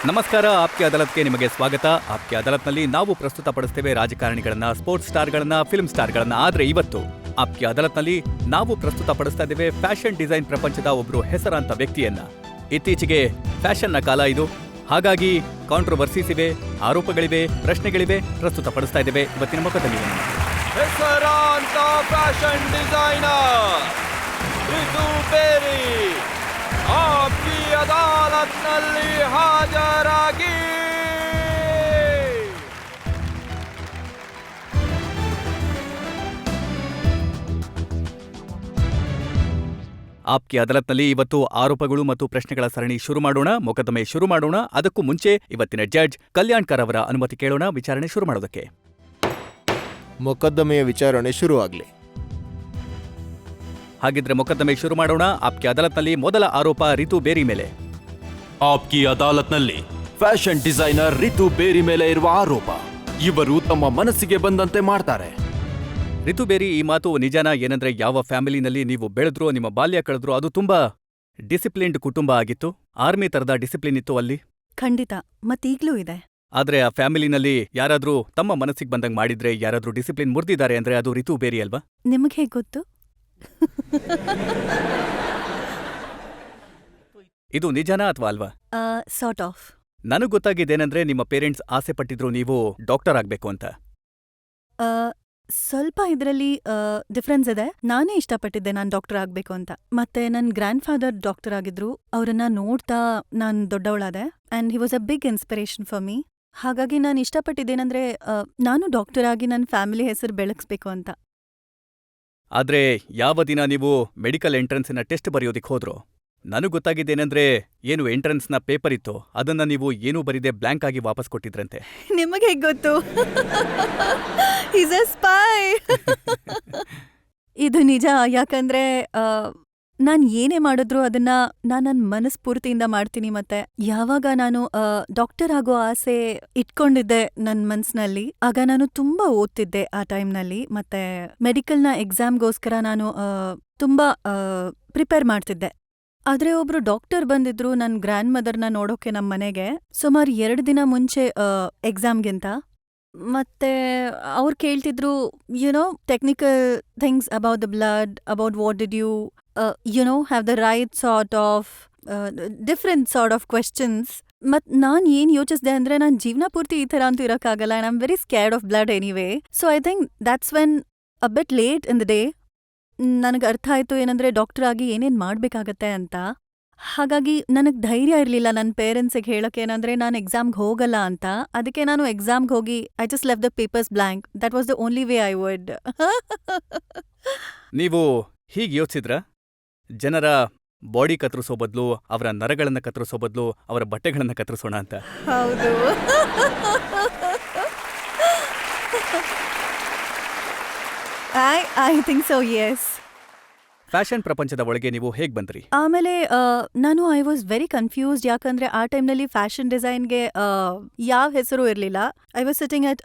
ನಮಸ್ಕಾರ. ಆಪ್ಕೆ ಅದಾಲತ್ಗೆ ನಿಮಗೆ ಸ್ವಾಗತ. ಆಪ್ಕೆ ಅದಾಲತ್ನಲ್ಲಿ ನಾವು ಪ್ರಸ್ತುತಪಡಿಸ್ತೇವೆ ರಾಜಕಾರಣಿಗಳನ್ನ, ಸ್ಪೋರ್ಟ್ಸ್ ಸ್ಟಾರ್ಗಳನ್ನ, ಫಿಲ್ಮ್ ಸ್ಟಾರ್ಗಳನ್ನ. ಆದ್ರೆ ಇವತ್ತು ಆಪ್ಕೆ ಅದಾಲತ್ನಲ್ಲಿ ನಾವು ಪ್ರಸ್ತುತಪಡಿಸ್ತಾ ಇದ್ದೇವೆ ಫ್ಯಾಷನ್ ಡಿಸೈನ್ ಪ್ರಪಂಚದ ಒಬ್ರು ಹೆಸರಾಂತ ವ್ಯಕ್ತಿಯನ್ನ. ಇತ್ತೀಚೆಗೆ ಫ್ಯಾಷನ್ನ ಕಾಲ ಇದು. ಹಾಗಾಗಿ ಕಾಂಟ್ರವರ್ಸೀಸ್ ಇವೆ, ಆರೋಪಗಳಿವೆ, ಪ್ರಶ್ನೆಗಳಿವೆ. ಪ್ರಸ್ತುತಪಡಿಸ್ತಾ ಇದ್ದೇವೆ ಇವತ್ತಿನ ಮೊಕದ್ದಮೆಯನ್ನು. ಹೆಸರಾಂತ ಫ್ಯಾಷನ್ ಡಿಸೈನರ್ ರಿತು ಬೇರಿ ಆಪ್ಕಿ ಅದಾಲತ್ನಲ್ಲಿ ಹಾಜರಾಗಿ. ಆಪ್ಕೆ ಅದಾಲತ್ನಲ್ಲಿ ಇವತ್ತು ಆರೋಪಗಳು ಮತ್ತು ಪ್ರಶ್ನೆಗಳ ಸರಣಿ ಶುರು ಮಾಡೋಣ. ಮೊಕದ್ದಮೆ ಶುರು ಮಾಡೋಣ. ಅದಕ್ಕೂ ಮುಂಚೆ ಇವತ್ತಿನ ಜಡ್ಜ್ ಕಲ್ಯಾಣ್ಕರ್ ಅವರ ಅನುಮತಿ ಕೇಳೋಣ ವಿಚಾರಣೆ ಶುರು ಮಾಡೋದಕ್ಕೆ. ಮೊಕದ್ದಮೆಯ ವಿಚಾರಣೆ ಶುರುವಾಗಲಿ. ಹಾಗಿದ್ರೆ ಮೊಕದ್ದಮೆ ಶುರು ಮಾಡೋಣ. ಆಪ್ಕೆ ಅದಾಲತ್ನಲ್ಲಿ ಮೊದಲ ಆರೋಪ ರಿತು ಬೇರಿ ಮೇಲೆ. ಆಪ್ಕಿ ಅದಾಲತ್ನಲ್ಲಿ ಫ್ಯಾಷನ್ ಡಿಸೈನರ್ ರಿತು ಬೇರಿ ಮೇಲೆ ಇರುವ ಆರೋಪ. ಇವರು ತಮ್ಮ ಮನಸ್ಸಿಗೆ ಬಂದಂತೆ ಮಾಡ್ತಾರೆ. ರಿತು ಬೇರಿ, ಈ ಮಾತು ನಿಜಾನ? ಏನಂದ್ರೆ ಯಾವ ಫ್ಯಾಮಿಲಿನಲ್ಲಿ ನೀವು ಬೆಳೆದ್ರೋ, ನಿಮ್ಮ ಬಾಲ್ಯ ಕಳೆದ್ರೋ, ಅದು ತುಂಬಾ ಡಿಸಿಪ್ಲಿನ್ಡ್ ಕುಟುಂಬ ಆಗಿತ್ತು. ಆರ್ಮಿ ತರದ ಡಿಸಿಪ್ಲಿನ್ ಇತ್ತು ಅಲ್ಲಿ. ಖಂಡಿತ, ಮತ್ತೀಗ್ಲೂ ಇದೆ. ಆದ್ರೆ ಆ ಫ್ಯಾಮಿಲಿನಲ್ಲಿ ಯಾರಾದ್ರೂ ತಮ್ಮ ಮನಸ್ಸಿಗೆ ಬಂದಂಗ್ ಮಾಡಿದ್ರೆ, ಯಾರಾದ್ರೂ ಡಿಸಿಪ್ಲಿನ್ ಮುರಿದಿದ್ದಾರೆ ಅಂದ್ರೆ ಅದು ರಿತು ಬೇರಿ ಅಲ್ವಾ? ನಿಮಗೆ ಹೇಗೆ ಗೊತ್ತು? ಇದು ನಿಜಾನಾ ಅಥವಾ ಅಲ್ವಾ? Sort of. ನನಗ್ ಗೊತ್ತಾಗಿದ್ದೇನೆಂದ್ರೆ, ನಿಮ್ಮ ಪೇರೆಂಟ್ಸ್ ಆಸೆ ಪಟ್ಟಿದ್ರು ನೀವು ಡಾಕ್ಟರ್ ಆಗ್ಬೇಕು ಅಂತ. ಸ್ವಲ್ಪ ಇದರಲ್ಲಿ ಡಿಫ್ರೆನ್ಸ್ ಇದೆ. ನಾನೇ ಇಷ್ಟಪಟ್ಟಿದ್ದೆ ನಾನು ಡಾಕ್ಟರ್ ಆಗ್ಬೇಕು ಅಂತ. ಮತ್ತೆ ನನ್ನ ಗ್ರ್ಯಾಂಡ್ ಫಾದರ್ ಡಾಕ್ಟರ್ ಆಗಿದ್ರು. ಅವರನ್ನ ನೋಡ್ತಾ ನಾನು ದೊಡ್ಡವಳಾದೆ. And he was a big inspiration for me. ಹಾಗಾಗಿ ನಾನು ಇಷ್ಟಪಟ್ಟಿದ್ದೇನೆಂದ್ರೆ, ನಾನು ಡಾಕ್ಟರ್ ಆಗಿ ನನ್ನ ಫ್ಯಾಮಿಲಿ ಹೆಸರು ಬೆಳಗಿಸ್ಬೇಕು ಅಂತ. ಆದ್ರೆ ಯಾವ ದಿನ ನೀವು ಮೆಡಿಕಲ್ ಎಂಟ್ರೆನ್ಸ್ನ ಟೆಸ್ಟ್ ಬರೆಯೋದಿಕ್ ಹೋದ್ರೋ, ನನಗ್ ಗೊತ್ತಾಗಿದ್ದೇನೆಂದ್ರೆ, ಏನು ಎಂಟ್ರೆನ್ಸ್ನ ಪೇಪರ್ ಇತ್ತು ಅದನ್ನ ನೀವು ಏನೂ ಬರೀದೆ ಬ್ಲ್ಯಾಂಕ್ ಆಗಿ ವಾಪಸ್ ಕೊಟ್ಟಿದ್ರಂತೆ. ನಿಮಗೆ ಹೇಗೆ ಗೊತ್ತು? Is a spy. ಇದು ನಿಜ. ಯಾಕಂದ್ರೆ ನಾನು ಏನೇ ಮಾಡಿದ್ರು ಅದನ್ನ ನಾನು ನನ್ನ ಮನಸ್ಫೂರ್ತಿಯಿಂದ ಮಾಡ್ತೀನಿ. ಮತ್ತೆ ಯಾವಾಗ ನಾನು ಡಾಕ್ಟರ್ ಆಗೋ ಆಸೆ ಇಟ್ಕೊಂಡಿದ್ದೆ ನನ್ನ ಮನ್ಸಿನಲ್ಲಿ, ಆಗ ನಾನು ತುಂಬಾ ಓದ್ತಿದ್ದೆ ಆ ಟೈಮ್ನಲ್ಲಿ. ಮತ್ತೆ ಮೆಡಿಕಲ್ನ ಎಕ್ಸಾಮ್ಗೋಸ್ಕರ ನಾನು ತುಂಬಾ ಪ್ರಿಪೇರ್ ಮಾಡ್ತಿದ್ದೆ. ಆದ್ರೆ ಒಬ್ರು ಡಾಕ್ಟರ್ ಬಂದಿದ್ರು ನನ್ನ ಗ್ರ್ಯಾಂಡ್ ಮದರ್ನ ನೋಡೋಕೆ ನಮ್ಮ ಮನೆಗೆ, ಸುಮಾರು 2 ದಿನ ಮುಂಚೆ ಎಕ್ಸಾಮ್ಗಿಂತ. ಮತ್ತೆ ಅವ್ರು ಕೇಳ್ತಿದ್ರು, technical things about the blood, about what did you have the right sort of different sort of questions. ಮತ್ ನಾನ್ ಏನ್ ಯೋಚಿಸ್ದೆ ಅಂದ್ರೆ, ನಾನ್ ಜೀವನ ಪೂರ್ತಿ ಈ ತರ ಅಂತೂ ಇರಕ್ಕಾಗಲ್ಲ. and I'm very scared of blood anyway. So I think that's when a bit late in the day ನನಗೆ ಅರ್ಥ ಆಯ್ತು ಏನಂದ್ರೆ ಡಾಕ್ಟರ್ ಆಗಿ ಏನೇನ್ ಮಾಡ್ಬೇಕಾಗತ್ತೆ ಅಂತ. ಹಾಗಾಗಿ ನನಗ್ ಧೈರ್ಯ ಇರ್ಲಿಲ್ಲ ನನ್ನ ಪೇರೆಂಟ್ಸಿಗೆ ಹೇಳಕ್ಕೆ ಏನಂದ್ರೆ ನಾನು ಎಕ್ಸಾಮ್ಗೆ ಹೋಗಲ್ಲ ಅಂತ. ಅದಕ್ಕೆ ನಾನು ಎಕ್ಸಾಮ್ಗೆ ಹೋಗಿ I just left the papers blank. That was the only way I would. ನೀವು ಹೀಗೆ ಯೋಚಿಸಿದ್ರ? ಜನರ ಬಾಡಿ ಕತ್ತರಿಸೋ ಬದಲು, ಅವರ ನರಗಳನ್ನ ಕತ್ತರಿಸೋ ಬದಲು ಅವರ ಬಟ್ಟೆಗಳನ್ನ ಕತ್ತರಿಸೋಣ ಅಂತ. ಹೌದು. I think so, Yes. Fashion ಪ್ರಪಂಚದ ಒಳಗೆ ನೀವು ಹೇಗ್ ಬಂದ್ರಿ? ಆಮೇಲೆ ನಾನು ಐ ವಾಸ್ ವೆರಿ ಕನ್ಫ್ಯೂಸ್ಡ್. ಯಾಕಂದ್ರೆ ಆ ಟೈಮ್ನಲ್ಲಿ ಫ್ಯಾಷನ್ ಡಿಸೈನ್ಗೆ ಯಾವ ಹೆಸರು ಇರಲಿಲ್ಲ. I was sitting at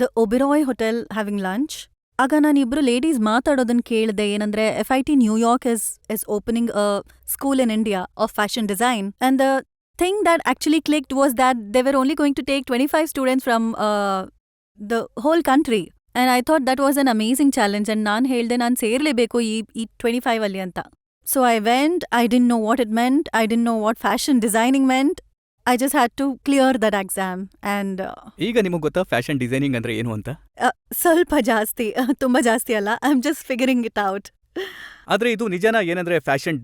the Oberoi hotel having lunch. ಆಗ ನಾನಿಬ್ರು ಲೇಡೀಸ್ ಮಾತಾಡೋದನ್ನ ಕೇಳಿದೆ. ಏನಂದ್ರೆ FIT New York is opening a school in India of fashion design. And the thing that actually clicked was that they were only going to take 25 students from the whole country. And I thought that was an amazing challenge. And ನಾನು ಹೇಳ್ದೆ ನಾನು ಸೇರ್ಲೇಬೇಕು ಈ 25 ಅಲ್ಲಿ ಅಂತ. So I went. I didn't know what it meant. I didn't know what fashion designing meant. I just had to clear that exam. And ಈಗ ನಿಮಗೆ ಗೊತ್ತಾ fashion designing ಅಂದ್ರೆ ಏನು ಅಂತ? ಸ್ವಲ್ಪ ಜಾಸ್ತಿ, ತುಂಬಾ ಜಾಸ್ತಿ ಅಲ್ಲ. I am just figuring it out. ಆದ್ರೆ ಇದು ನಿಜಾನ? ಏನಂದ್ರೆ ಫ್ಯಾಷನ್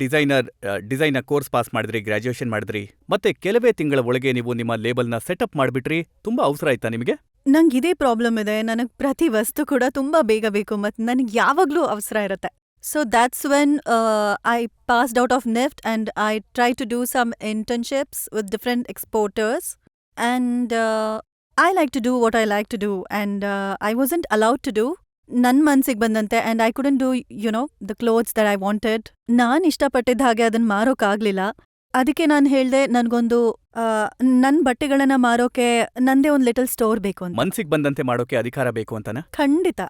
ಡಿಸೈನ್ ಕೋರ್ಸ್ ಪಾಸ್ ಮಾಡಿದ್ರಿ, ಗ್ರಾಜ್ಯುಯೇಷನ್ ಮಾಡಿದ್ರಿ, ಮತ್ತೆ ಕೆಲವೇ ತಿಂಗಳ ಒಳಗೆ ನೀವು ನಿಮ್ಮ ಲೇಬಲ್ನ ಸೆಟಪ್ ಮಾಡಿಬಿಟ್ರಿ. ತುಂಬಾ ಅವಸರ ಆಯ್ತಾ ನಿಮಗೆ? ನಂಗೆ ಇದೇ ಪ್ರಾಬ್ಲಮ್ ಇದೆ. ನನಗೆ ಪ್ರತಿ ವಸ್ತು ಕೂಡ ತುಂಬಾ ಬೇಗ ಬೇಕು, ಮತ್ತು ನನಗೆ ಯಾವಾಗ್ಲೂ ಅವಸರ ಇರುತ್ತೆ. So that's when I passed out of NIFT and I tried to do some internships with different exporters. And I like to do what I like to do. And I wasn't allowed to do ನನ್ ಮನ್ಸಿಗೆ ಬಂದಂತೆ. And I couldn't do, the clothes that I wanted. ನಾನ್ ಇಷ್ಟಪಟ್ಟಿದ್ದ ಹಾಗೆ ಅದನ್ನ ಮಾರೋಕ್ಕಾಗ್ಲಿಲ್ಲ. ಅದಕ್ಕೆ ನಾನು ಹೇಳ್ದೆ, ನನ್ಗೊಂದು ನನ್ ಬಟ್ಟೆಗಳನ್ನ ಮಾರೋಕೆ ನಂದೇ ಒಂದು ಲಿಟಲ್ ಸ್ಟೋರ್ ಬೇಕು ಅಂತ. ಮನ್ಸಿಗೆ ಬಂದಂತೆ ಮಾಡೋಕೆ ಅಧಿಕಾರ ಬೇಕು ಅಂತನಾ? ಖಂಡಿತ.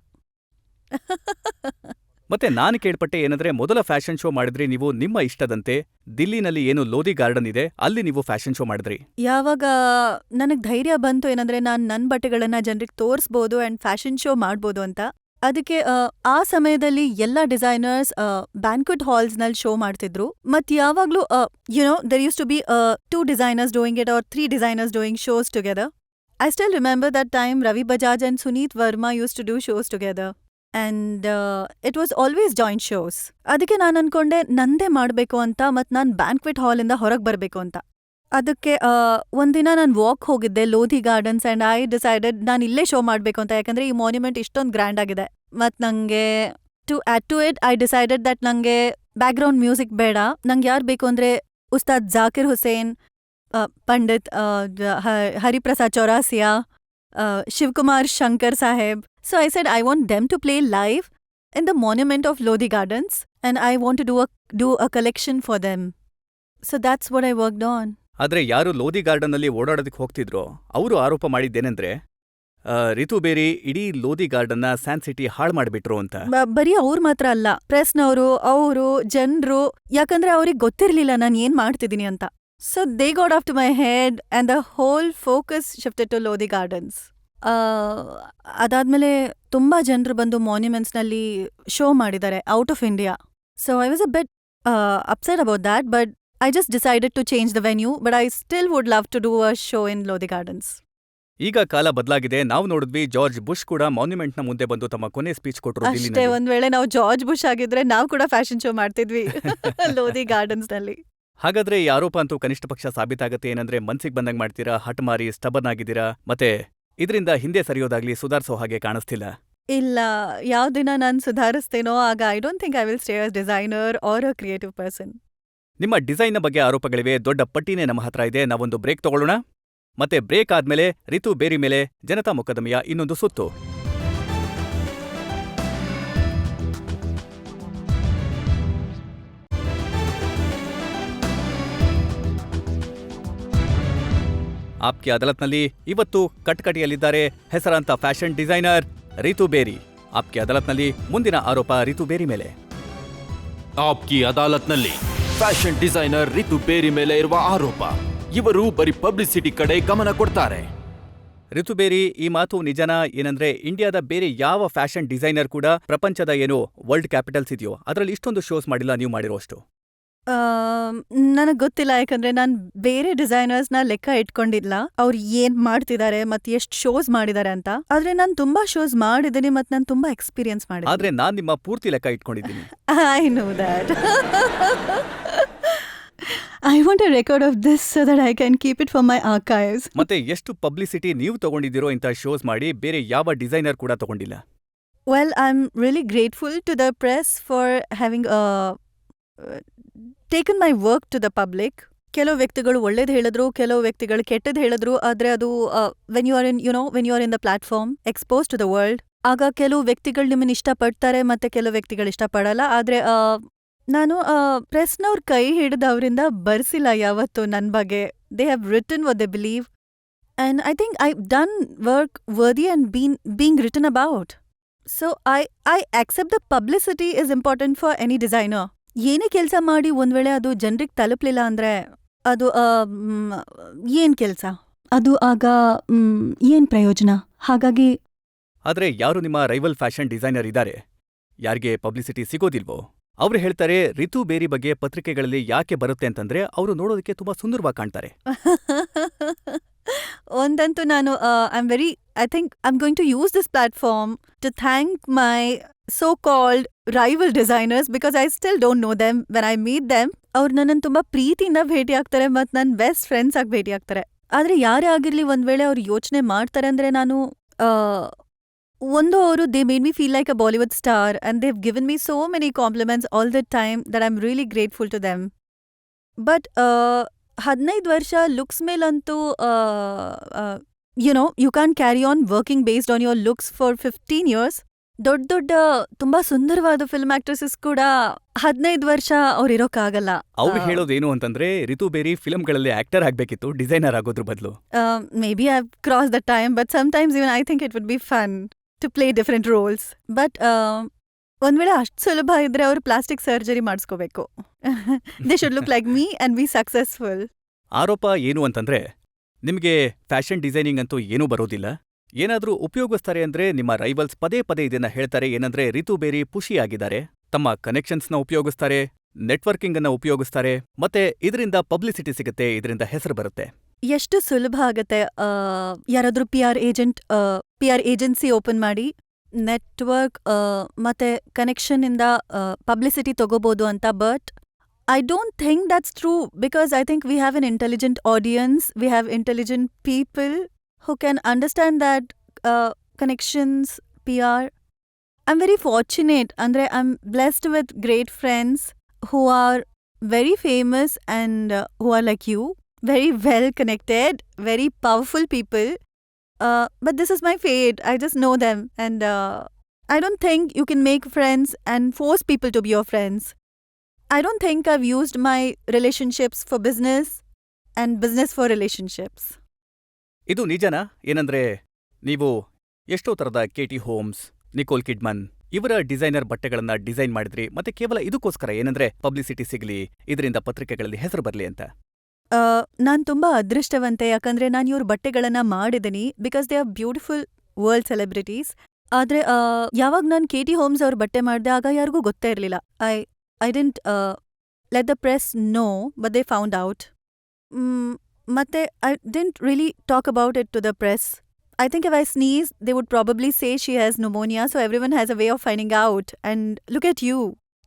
ಮತ್ತೆ ನಾನು ಕೇಳ್ಪಟ್ಟೆ ಏನಂದ್ರೆ ಮೊದಲ ಫ್ಯಾಷನ್ ಶೋ ಮಾಡಿದ್ರಿ ನೀವು ನಿಮ್ಮ ಇಷ್ಟದಂತೆ. ದಿಲ್ಲಿನಲ್ಲಿ ಏನು ಲೋಧಿ ಗಾರ್ಡನ್ ಇದೆ, ಅಲ್ಲಿ ನೀವು ಫ್ಯಾಷನ್ ಶೋ ಮಾಡಿದ್ರಿ. ಯಾವಾಗ ನನಗ್ ಧೈರ್ಯ ಬಂತು ಏನಂದ್ರೆ ನಾನ್ ನನ್ ಬಟ್ಟೆಗಳನ್ನ ಜನರಿಗೆ ತೋರಿಸ್ಬೋದು ಅಂಡ್ ಫ್ಯಾಷನ್ ಶೋ ಮಾಡ್ಬೋದು ಅಂತ, ಅದಕ್ಕೆ ಆ ಸಮಯದಲ್ಲಿ ಎಲ್ಲ ಡಿಸೈನರ್ಸ್ ಬ್ಯಾಂಕ್ವೆಟ್ ಹಾಲ್ಸ್ ನಲ್ಲಿ ಶೋ ಮಾಡ್ತಿದ್ರು. ಮತ್ ಯಾವಾಗ್ಲೂ there used to be 2 designers doing it or 3 designers doing shows together. I still remember that time Ravi Bajaj and Suneet Verma used to do shows together. And it was always joint shows. ಅದಕ್ಕೆ ನಾನು ಅನ್ಕೊಂಡೆ ನಂದೇ ಮಾಡಬೇಕು ಅಂತ, ಮತ್ತು ನಾನು banquet ಹಾಲಿಂದ ಹೊರಗೆ ಬರಬೇಕು ಅಂತ. ಅದಕ್ಕೆ ಒಂದಿನ ನಾನು ವಾಕ್ ಹೋಗಿದ್ದೆ Lodhi gardens and I decided ನಾನು ಇಲ್ಲೇ ಶೋ ಮಾಡಬೇಕು ಅಂತ, ಯಾಕಂದರೆ ಈ ಮಾನ್ಯುಮೆಂಟ್ ಇಷ್ಟೊಂದು ಗ್ರ್ಯಾಂಡ್ ಆಗಿದೆ. ಮತ್ತು ನನಗೆ to add to it I decided that ನನಗೆ ಬ್ಯಾಕ್ಗ್ರೌಂಡ್ ಮ್ಯೂಸಿಕ್ ಬೇಡ. ನಂಗೆ ಯಾರು ಬೇಕು ಅಂದರೆ Ustad Zakir Hussain, Pandit Hariprasad Chaurasia, Shivakumar Shankar Saheb. So I said I want them to play live in the monument of Lodhi Gardens and I want to do a collection for them. So that's what I worked on. ಆದ್ರೆ ಯಾರು ಲೋಧಿ ಗಾರ್ಡನ್ನಲ್ಲಿ ಓಡಾಡೋದಕ್ಕೆ ಹೋಗ್ತಿದ್ರೋ ಅವರು ಆರೋಪ ಮಾಡಿದ್ದೇನೆಂದ್ರೆ ರಿತು ಬೇರಿ ಇಡೀ ಲೋಧಿ ಗಾರ್ಡನ್ನ ಸ್ಯಾನ್ ಸಿಟಿ ಹಾಳು ಮಾಡಿಬಿಟ್ರು ಅಂತ. ಬರೀ ಅವ್ರು ಮಾತ್ರ ಅಲ್ಲ, ಪ್ರೆಸ್ನವರು, ಅವರು, ಜನರು, ಯಾಕಂದ್ರೆ ಅವ್ರಿಗೆ ಗೊತ್ತಿರ್ಲಿಲ್ಲ ನಾನು ಏನ್ ಮಾಡ್ತಿದ್ದೀನಿ ಅಂತ. So they got off to my head and the whole focus shifted to Lodhi Gardens. ಅದಾದ್ಮೇಲೆ ತುಂಬಾ ಜನರು ಬಂದು ಮಾನ್ಯುಮೆಂಟ್ಸ್ನಲ್ಲಿ ಶೋ ಮಾಡಿದ್ದಾರೆ out of India. So I was a bit upset about that, but I just decided to change the venue, but I still would love to do a show in Lodhi Gardens. ಈಗ ಕಾಲ ಬದಲಾಗಿದೆ. ನಾವು ನೋಡಿದ್ವಿ George bush ಕೂಡ ಮಾನ್ಯುಮೆಂಟ್ನ ಮುಂದೆ ಬಂದು ತಮ್ಮ ಕೊನೆ ಸ್ಪೀಚ್ ಕೊಟ್ಟರು. ಅಷ್ಟೇ, ಒಂದ್ ವೇಳೆ ನಾವು ಜಾರ್ಜ್ ಬುಷ್ ಆಗಿದ್ರೆ ನಾವು ಕೂಡ ಫ್ಯಾಷನ್ ಶೋ ಮಾಡ್ತಿದ್ವಿ ಲೋಧಿ ಗಾರ್ಡನ್ಸ್ ನಲ್ಲಿ. ಹಾಗಾದ್ರೆ ಈ ಆರೋಪ ಅಂತೂ ಕನಿಷ್ಠ ಪಕ್ಷ ಸಾಬೀತಾಗತ್ತೆ. ಏನಂದ್ರೆ ಮನ್ಸಿಗೆ ಬಂದಂಗ್ ಮಾಡ್ತೀರಾ, ಹಠಮಾರಿ, ಸ್ಟಬರ್ನ್ ಆಗಿದ್ದೀರಾ, ಮತ್ತೆ ಇದರಿಂದ ಹಿಂದೆ ಸರಿಯೋದಾಗ್ಲಿ ಸುಧಾರಿಸೋ ಹಾಗೆ ಕಾಣಿಸ್ತಿಲ್ಲ. ಇಲ್ಲ, ಯಾವ ದಿನ ನಾನು ಸುಧಾರಿಸ್ತೇನೋ ಆಗ I don't think I will stay as designer or a creative person. ನಿಮ್ಮ ಡಿಸೈನ್ನ ಬಗ್ಗೆ ಆರೋಪಗಳಿವೆ, ದೊಡ್ಡ ಪಟ್ಟಿನೇ ನಮ್ಮ ಹತ್ರ ಇದೆ. ನಾವೊಂದು ಬ್ರೇಕ್ ತಗೊಳ್ಳೋಣ. ಮತ್ತೆ ಬ್ರೇಕ್ ಆದ್ಮೇಲೆ ರಿತು ಬೇರಿ ಮೇಲೆ ಜನತಾ ಮೊಕದ್ದಮೆಯ ಇನ್ನೊಂದು ಸುತ್ತು. ಆಪ್ಕಿ ಅದಾಲತ್ನಲ್ಲಿ ಇವತ್ತು ಕಟ್ಕಟಿಯಲ್ಲಿದ್ದಾರೆ ಹೆಸರಾಂತ ಫ್ಯಾಷನ್ ಡಿಸೈನರ್ ರಿತು ಬೇರಿ. ಆಪ್ಕಿ ಅದಾಲತ್ನಲ್ಲಿ ಮುಂದಿನ ಆರೋಪ ರಿತು ಬೇರಿ ಮೇಲೆ. ಆಪ್ಕಿ ಅದಾಲತ್ನಲ್ಲಿ ಫ್ಯಾಷನ್ ಡಿಸೈನರ್ ರಿತು ಬೇರಿ ಮೇಲೆ ಇರುವ ಆರೋಪ. ಇವರು ಬರೀ ಪಬ್ಲಿಸಿಟಿ ಕಡೆ ಗಮನ ಕೊಡ್ತಾರೆ. ರಿತು ಬೇರಿ, ಈ ಮಾತು ನಿಜನಾ? ಏನಂದ್ರೆ ಇಂಡಿಯಾದ ಬೇರೆ ಯಾವ ಫ್ಯಾಷನ್ ಡಿಸೈನರ್ ಕೂಡ ಪ್ರಪಂಚದ ಏನೋ ವರ್ಲ್ಡ್ ಕ್ಯಾಪಿಟಲ್ಸ್ ಇದೆಯೋ ಅದರಲ್ಲಿ ಇಷ್ಟೊಂದು ಶೋಸ್ ಮಾಡಿಲ್ಲ ನೀವು ಮಾಡಿರೋಷ್ಟು. ನನಗ್ ಗೊತ್ತಿಲ್ಲ, ಯಾಕಂದ್ರೆ ನಾನು ಬೇರೆ ಡಿಸೈನರ್ಸ್ನ ಲೆಕ್ಕ ಇಟ್ಕೊಂಡಿಲ್ಲ ಅವ್ರು ಏನ್ ಮಾಡ್ತಿದ್ದಾರೆ ಮತ್ತೆ ಎಷ್ಟು ಶೋಸ್ ಮಾಡಿದ್ದಾರೆ ಅಂತ. ಆದ್ರೆ ನಾನು ತುಂಬಾ ಶೋಸ್ ಮಾಡಿದ್ದೀನಿ ಮತ್ತೆ ನಾನು ತುಂಬಾ ಎಕ್ಸ್ಪೀರಿಯನ್ಸ್ ಮಾಡಿದ್ದೀನಿ. ಆದ್ರೆ ನಾನ್ ನಿಮ್ಮ ಪೂರ್ತಿ ಲೆಕ್ಕ ಇಟ್ಕೊಂಡಿದ್ದೀನಿ. I know that. I want a record of this so that I can keep it for my archives. ಮತ್ತೆ ಎಷ್ಟು ಪಬ್ಲಿಸಿಟಿ ನೀವು ತಗೊಂಡಿದ್ದೀರೋ ಇಂಥ ಶೋಸ್ ಮಾಡಿ ಬೇರೆ ಯಾವ ಡಿಸೈನರ್ ಕೂಡ ತಗೊಂಡಿಲ್ಲ. Well, I'm really grateful to the press for having taken my work to the public. ಕೆಲವು ವ್ಯಕ್ತಿಗಳು ಒಳ್ಳೇದು ಹೇಳಿದ್ರು, ಕೆಲವು ವ್ಯಕ್ತಿಗಳು ಕೆಟ್ಟದ್ದು ಹೇಳಿದ್ರು. ಆದ್ರೆ ಅದು when you are in the platform exposed to the world, ಆಗ ಕೆಲವು ವ್ಯಕ್ತಿಗಳು ನಿಮ್ಮನ್ನ ಇಷ್ಟಪಡ್ತಾರೆ ಮತ್ತೆ ಕೆಲವು ವ್ಯಕ್ತಿಗಳು ಇಷ್ಟಪಡಲ್ಲ. ಆದ್ರೆ ನಾನು ಪ್ರೆಸ್ನವ್ರ ಕೈ ಹಿಡಿದು ಅವರಿಂದ ಬರ್ಸಿಲ್ಲ ಯಾವತ್ತು ನನ್ನ ಬಗ್ಗೆ. They have written what they believe and I think I done work worthy and being written about. So I accept the publicity is important for any designer. ಏನೇ ಕೆಲಸ ಮಾಡಿ ಒಂದ್ ವೇಳೆ ಅದು ಜನರಿಗೆ ತಲುಪಲಿಲ್ಲ ಅಂದ್ರೆ ಅದು ಏನ್ ಕೆಲಸ, ಅದು ಆಗ ಏನ್ ಪ್ರಯೋಜನ? ಹಾಗಾಗಿ ಆದ್ರೆ ಯಾರು ನಿಮ್ಮ ರೈವಲ್ ಫ್ಯಾಷನ್ ಡಿಸೈನರ್ ಇದ್ದಾರೆ, ಯಾರಿಗೆ ಪಬ್ಲಿಸಿಟಿ ಸಿಗೋದಿಲ್ವೋ ಅವ್ರು ಹೇಳ್ತಾರೆ ರಿತು ಬೇರಿ ಬಗ್ಗೆ ಪತ್ರಿಕೆಗಳಲ್ಲಿ ಯಾಕೆ ಬರುತ್ತೆ ಅಂತಂದ್ರೆ ಅವರು ನೋಡೋದಕ್ಕೆ ತುಂಬಾ ಸುಂದರವಾಗಿ ಕಾಣ್ತಾರೆ. ಒಂದಂತೂ ನಾನು I think I'm going to use this platform to thank my so-called rival designers because I still don't know them. When I meet them, ಅವ್ರು ನನ್ನನ್ನು ತುಂಬಾ ಪ್ರೀತಿಯಿಂದ ಭೇಟಿ ಆಗ್ತಾರೆ ಮತ್ತು ನನ್ನ ಬೆಸ್ಟ್ ಫ್ರೆಂಡ್ಸ್ ಆಗಿ ಭೇಟಿ ಆಗ್ತಾರೆ. ಆದ್ರೆ ಯಾರೇ ಆಗಿರ್ಲಿ ಒಂದ್ ವೇಳೆ ಅವ್ರು ಯೋಚನೆ ಮಾಡ್ತಾರೆ ಅಂದ್ರೆ ನಾನು ಅವರು they made me feel like a Bollywood star and they've given me so many compliments all the time that I'm really grateful to them. But 15 ವರ್ಷ looks ಮೇಲಂತೂ you can't carry on working based on your looks for 15 years. ದೊಡ್ಡ ತುಂಬಾ ಸುಂದರವಾದ film actresses ಕೂಡ 15 ವರ್ಷ ಅವ್ರು ಇರೋಕ್ಕಾಗಲ್ಲ. ಅವ್ರು ಹೇಳೋದೇನು ಅಂತಂದ್ರೆ ರಿತು ಬೇರಿ ಫಿಲ್ಮ್ಗಳಲ್ಲಿ ಆಕ್ಟರ್ ಆಗ್ಬೇಕಿತ್ತು, ಡಿಸೈನರ್ ಆಗೋದ್ರ ಬದಲು. Maybe I've crossed the time, but sometimes even I think it would be fun to play different roles. But ಒಂದ್ ವೇಳೆ ಅಷ್ಟ್ ಸುಲಭ ಇದ್ರೆ ಅವ್ರು ಪ್ಲಾಸ್ಟಿಕ್ ಸರ್ಜರಿ ಮಾಡಿಸ್ಕೋಬೇಕು. They should look like me and be successful. ಆರೋಪ ಏನು ಅಂತಂದ್ರೆ ನಿಮ್ಗೆ ಫ್ಯಾಷನ್ ಡಿಸೈನಿಂಗ್ ಅಂತೂ ಏನೂ ಬರೋದಿಲ್ಲ. ಏನಾದ್ರೂ ಉಪಯೋಗಿಸ್ತಾರೆ ಅಂದ್ರೆ ನಿಮ್ಮ ರೈವಲ್ಸ್ ಪದೇ ಪದೇ ಇದನ್ನ ಹೇಳ್ತಾರೆ. ಏನಂದ್ರೆ ರಿತು ಬೇರಿ ಪುಷಿ ಆಗಿದ್ದಾರೆ, ತಮ್ಮ ಕನೆಕ್ಷನ್ಸ್ನ ಉಪಯೋಗಿಸ್ತಾರೆ, ನೆಟ್ವರ್ಕಿಂಗ್ ಅನ್ನ ಉಪಯೋಗಿಸ್ತಾರೆ, ಮತ್ತೆ ಇದರಿಂದ ಪಬ್ಲಿಸಿಟಿ ಸಿಗುತ್ತೆ, ಇದರಿಂದ ಹೆಸರು ಬರುತ್ತೆ. ಎಷ್ಟು ಸುಲಭ ಆಗತ್ತೆ ಯಾರಾದ್ರೂ ಪಿ ಆರ್ ಏಜೆನ್ಸಿ ಓಪನ್ ಮಾಡಿ ನೆಟ್ವರ್ಕ್ ಮತ್ತೆ ಕನೆಕ್ಷನ್ ಇಂದ ಪಬ್ಲಿಸಿಟಿ ತಗೋಬಹುದು ಅಂತ. But I don't think that's true because I think we have an intelligent audience, we have intelligent people who can understand that connections, PR. I'm very fortunate, Andre. I'm blessed with great friends who are very famous and who are like you, very well connected, very powerful people. But this is my fate. I just know them, and I don't think you can make friends and force people to be your friends. I don't think I've used my relationships for business and business for relationships. ಇದು ನಿಜನಾ? ಏನಂದ್ರೆ ನೀವು ಎಷ್ಟೋ ಥರದ KT homes, Nicole ಕಿಡ್ಮನ್ ಇವರ designer ಬಟ್ಟೆಗಳನ್ನ design ಮಾಡಿದ್ರಿ, ಮತ್ತೆ ಕೇವಲ ಇದಕ್ಕೋಸ್ಕರ ಏನಂದ್ರೆ ಪಬ್ಲಿಸಿಟಿ ಸಿಗಲಿ, ಇದರಿಂದ ಪತ್ರಿಕೆಗಳಲ್ಲಿ ಹೆಸರು ಬರಲಿ ಅಂತ. ನಾನ್ ತುಂಬಾ ಅದೃಷ್ಟವಂತೆ, ಯಾಕಂದ್ರೆ ನಾನು ಇವ್ರ ಬಟ್ಟೆಗಳನ್ನ ಮಾಡಿದೀನಿ because they are beautiful world celebrities. ಆದ್ರೆ ಯಾವಾಗ ನಾನು KT ಹೋಮ್ಸ್ ಅವ್ರ ಬಟ್ಟೆ ಮಾಡಿದೆ ಆಗ ಯಾರಿಗೂ ಗೊತ್ತೇ ಇರಲಿಲ್ಲ. I didn't let the press know, but they found out. Matte I didn't really talk about it to the press. I think if I sneeze, they would probably say she has pneumonia, so everyone has a way of finding out. And look at you.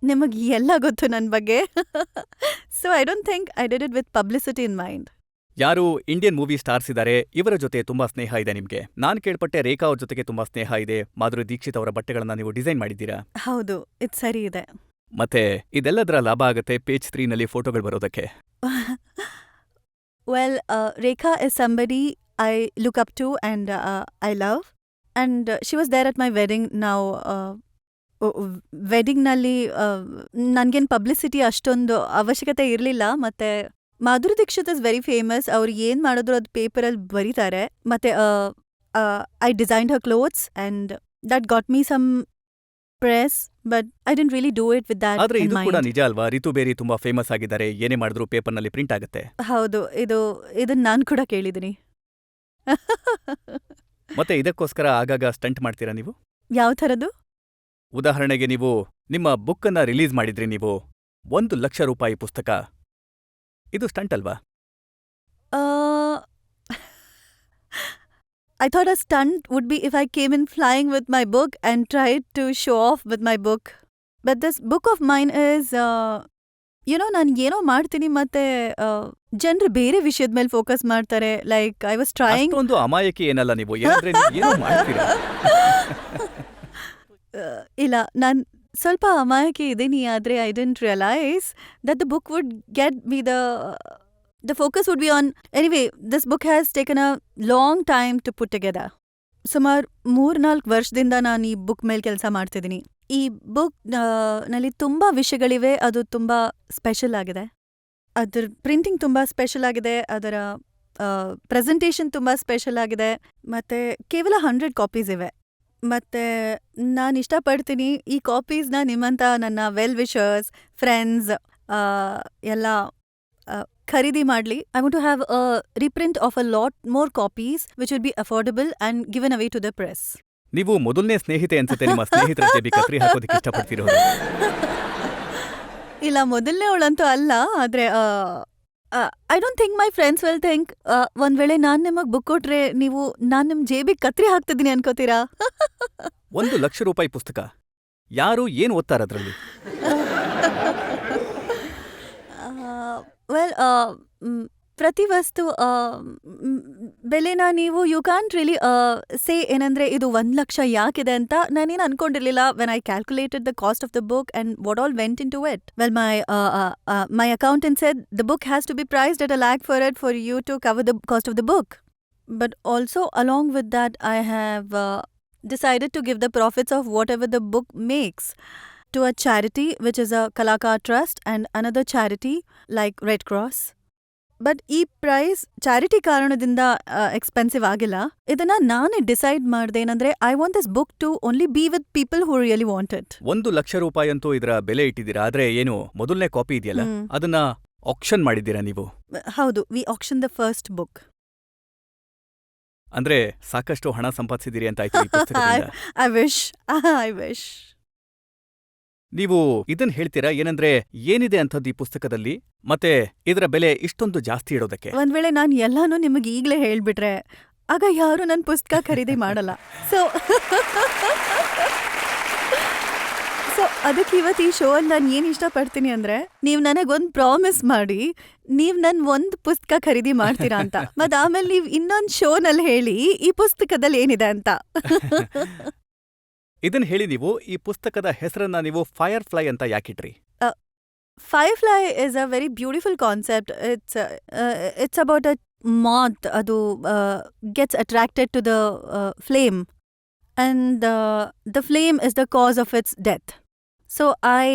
Nimage ella gottu nan bagge. So I don't think I did it with publicity in mind. ಯಾರು Indian movie stars ಇದ್ದಾರೆ, ಇವರ ಜೊತೆ ತುಂಬಾ ಸ್ನೇಹ ಇದೆ ನಿಮ್ಗೆ. ನಾನ್ ಕೇಳ್ಪಟ್ಟೆ ರೇಖಾ ಅವ್ರ ಜೊತೆಗೆ ತುಂಬಾ ಸ್ನೇಹ ಇದೆ. ಮಾಧುರಿ ದೀಕ್ಷಿತ್ ಅವರ ಬಟ್ಟೆಗಳನ್ನ ನೀವು ಡಿಸೈನ್ ಮಾಡಿದ್ದೀರಾ? ಹೌದು, ಇದು ಸರಿ ಇದೆ. ಮತ್ತೆ ಇದೆಲ್ಲದರ ಲಾಭ ಆಗತ್ತೆ ಪೇಜ್ 3 ನಲ್ಲಿ ಫೋಟೋಗಳು ಬರೋದಕ್ಕೆ. Well, Rekha is somebody I look up to and I love. And she was there at my wedding now. Wedding ನಲ್ಲಿ ನನ್ಗೇನು ಪಬ್ಲಿಸಿಟಿ ಅಷ್ಟೊಂದು ಅವಶ್ಯಕತೆ ಇರಲಿಲ್ಲ. ಮತ್ತೆ Madhuri Dikshit is very famous. ಅವ್ರು ಏನ್ ಮಾಡಿದ್ರು ಅದು ಪೇಪರಲ್ಲಿ ಬರೀತಾರೆ. ಮತ್ತೆ I designed her clothes and that got me some press, but I didn't really do it with that. ಆದ್ರೆ ಇದು ಕೂಡ ನಿಜ ಅಲ್ವಾ? ರಿತು ಬೇರಿ ತುಂಬಾ ಫೇಮಸ್ ಆಗಿದ್ದಾರೆ, ಏನೇ ಮಾಡಿದ್ರು ಪೇಪರ್ನಲ್ಲಿ ಪ್ರಿಂಟ್ ಆಗುತ್ತೆ. ಹೌದು, ಇದನ್ನ ನಾನು ಕೂಡ ಕೇಳಿದ್ದೀನಿ. ಮತ್ತೆ ಇದಕ್ಕೋಸ್ಕರ ಆಗಾಗ ಸ್ಟಂಟ್ ಮಾಡ್ತೀರಾ ನೀವು? ಯಾವ ಥರದ್ದು? ಉದಾಹರಣೆಗೆ ನೀವು ನಿಮ್ಮ ಬುಕ್ ಅನ್ನ ರಿಲೀಸ್ ಮಾಡಿದ್ರಿ, ನೀವು 1 ಲಕ್ಷ ರೂಪಾಯಿ ಪುಸ್ತಕ. ಇದು ಸ್ಟಂಟ್ ಅಲ್ವಾ? I thought a stunt would be if I came in flying with my book and tried to show off with my book. But this book of mine is, ನಾನು ಏನೋ ಮಾಡ್ತೀನಿ ಮತ್ತೆ ಜನರು ಬೇರೆ ವಿಷಯದ ಮೇಲೆ ಫೋಕಸ್ ಮಾಡ್ತಾರೆ. Like I was trying. ಅಷ್ಟೊಂದು ಅಮಾಯಕಿ ಏನಲ್ಲ ನೀವು, ಏನಂದ್ರೆ ನೀವು ಏನೋ ಮಾಡ್ತೀರಾ. ಇಲ್ಲ, ನಾನು ಸ್ವಲ್ಪ ಅಮಾಯಕಿ ಇದ್ದೀನಿ. ಆದರೆ I didn't realise that the book wood get me the focus would be on. Anyway, this book has taken a long time to put together. ಸುಮಾರು 3-4 ವರ್ಷದಿಂದ ನಾನು ಈ ಬುಕ್ ಮೇಲೆ ಕೆಲಸ ಮಾಡ್ತಿದ್ದೀನಿ. ಈ ಬುಕ್ ನಲ್ಲಿ ತುಂಬಾ ವಿಷಯಗಳಿವೆ. ಅದು ತುಂಬಾ ಸ್ಪೆಷಲ್ ಆಗಿದೆ. ಅದರ ಪ್ರಿಂಟಿಂಗ್ ತುಂಬಾ ಸ್ಪೆಷಲ್ ಆಗಿದೆ, ಅದರ ಪ್ರೆಸೆಂಟೇಷನ್ ತುಂಬಾ ಸ್ಪೆಷಲ್ ಆಗಿದೆ. ಮತ್ತೆ ಕೇವಲ 100 ಕಾಪೀಸ್ ಇವೆ. ಮತ್ತೆ ನಾನು ಇಷ್ಟಪಡ್ತೀನಿ ಈ ಕಾಪೀಸ್ನ ನಿಮ್ಮಂತ ನನ್ನ ವೆಲ್ ವಿಶರ್ಸ್, ಫ್ರೆಂಡ್ಸ್ ಎಲ್ಲ ಖರೀದಿ ಮಾಡಲಿ. I want to have a reprint of a lot more copies which will be affordable and given away to the press. ನೀವು ಮೊದಲನೇ ಸ್ನೇಹಿತೆ ಅನ್ಸುತ್ತೆ ನಿಮ್ಮ ಸ್ನೇಹಿತರ ಜೇಬಿ ಕತ್ರಿ ಹಾಕೋದಕ್ಕೆ ಇಷ್ಟಪಡ್ತಿರೋದು. ಇಲ್ಲ, ಮೊದಲನೇ ಅವಳಂತೂ ಅಲ್ಲ. ಆದರೆ I don't think my friends will think ಒಂದ್ ವೇಳೆ ನಾನು ನಿಮಗೆ ಬುಕ್ ಕೊಟ್ರೆ ನೀವು ನಾನು ನಿಮ್ಮ ಜೇಬಿಗೆ ಕತ್ರಿ ಹಾಕ್ತಿದ್ದೀನಿ ಅನ್ಕೋತೀರಾ? 1 ಲಕ್ಷ ರೂಪಾಯಿ ಪುಸ್ತಕ, ಯಾರು ಏನು ಓದ್ತಾರ ಅದರಲ್ಲಿ? ವೆಲ್, ಪ್ರತಿ ವಸ್ತು ಬೆಲೆನ ನೀವು ಯು ಕ್ಯಾನ್ಟ್ ರಿಯಲಿ ಸೇ ಏನಂದ್ರೆ ಇದು 1 ಲಕ್ಷ ಯಾಕಿದೆ ಅಂತ ನಾನೇನು ಅನ್ಕೊಂಡಿರ್ಲಿಲ್ಲ when I calculated the cost of the book and what all went into it. Well, my accountant said the book has to be priced at a lakh for it for you to cover the cost of the book. But also along with that I have decided to give the profits of whatever the book makes to a charity which is a Kalakar Trust and another charity like Red Cross. But ಈ price charity ಕಾರಣದಿಂದ expensive ಆಗಿಲ್ಲ. ಇದನ್ನ ನಾನೇ decide ಮಾಡ್ದೆ ಏನಂದ್ರೆ I want this book to only be with people who really want it. ₹1,00,000 ಅಂತೂ ಇದರ ಬೆಲೆ ಇಟ್ಟಿದ್ದೀರಾ. ಆದ್ರೆ ಏನು ಮೊದಲನೇ ಕಾಪಿ ಇದೆಯಲ್ಲ, ಅದನ್ನ ಆಕ್ಷನ್ ಮಾಡಿದ್ದೀರಾ ನೀವು? ಹೌದು, we auction the first book. ಅಂದ್ರೆ ಸಾಕಷ್ಟು ಹಣ ಸಂಪಾದಿಸಿದಿರಿ ಅಂತ ಆಯ್ತು ಈ ಪುಸ್ತಕದಿಂದ. I wish. ನೀವು ಇದನ್ ಹೇಳ್ತೀರಾ ಏನಂದ್ರೆ ಏನಿದೆ ಅಂಥದ್ದು ಈ ಪುಸ್ತಕದಲ್ಲಿ, ಮತ್ತೆ ಇದರ ಬೆಲೆ ಇಷ್ಟೊಂದು ಜಾಸ್ತಿ ಇಡೋದಕ್ಕೆ? ಒಂದ್ ವೇಳೆ ನಾನ್ ಎಲ್ಲಾನು ನಿಮಗೆ ಈಗ್ಲೇ ಹೇಳ್ಬಿಟ್ರೆ ಆಗ ಯಾರು ನನ್ ಪುಸ್ತಕ ಖರೀದಿ ಮಾಡಲ್ಲ. ಸೊ ಅದಕ್ಕೆ ಇವತ್ತು ಈ ಶೋ ಅಲ್ಲಿ ನಾನು ಏನ್ ಇಷ್ಟಪಡ್ತೀನಿ ಅಂದ್ರೆ, ನೀವ್ ನನಗೊಂದ್ ಪ್ರಾಮಿಸ್ ಮಾಡಿ ನೀವ್ ನನ್ ಒಂದ್ ಪುಸ್ತಕ ಖರೀದಿ ಮಾಡ್ತೀರಾ ಅಂತ, ಮತ್ ಆಮೇಲೆ ನೀವ್ ಇನ್ನೊಂದ್ ಶೋನಲ್ಲಿ ಹೇಳಿ ಈ ಪುಸ್ತಕದಲ್ಲಿ ಏನಿದೆ ಅಂತ. ಇದನ್ ಹೇಳಿ ನೀವು ಈ ಪುಸ್ತಕದ ಹೆಸರನ್ನ ನೀವು ಫೈರ್ ಫ್ಲೈ ಅಂತ ಯಾಕಿಟ್ರಿ? Firefly is a very beautiful concept. It's about a moth adu gets attracted to the flame, and the flame is the cause of its death. So I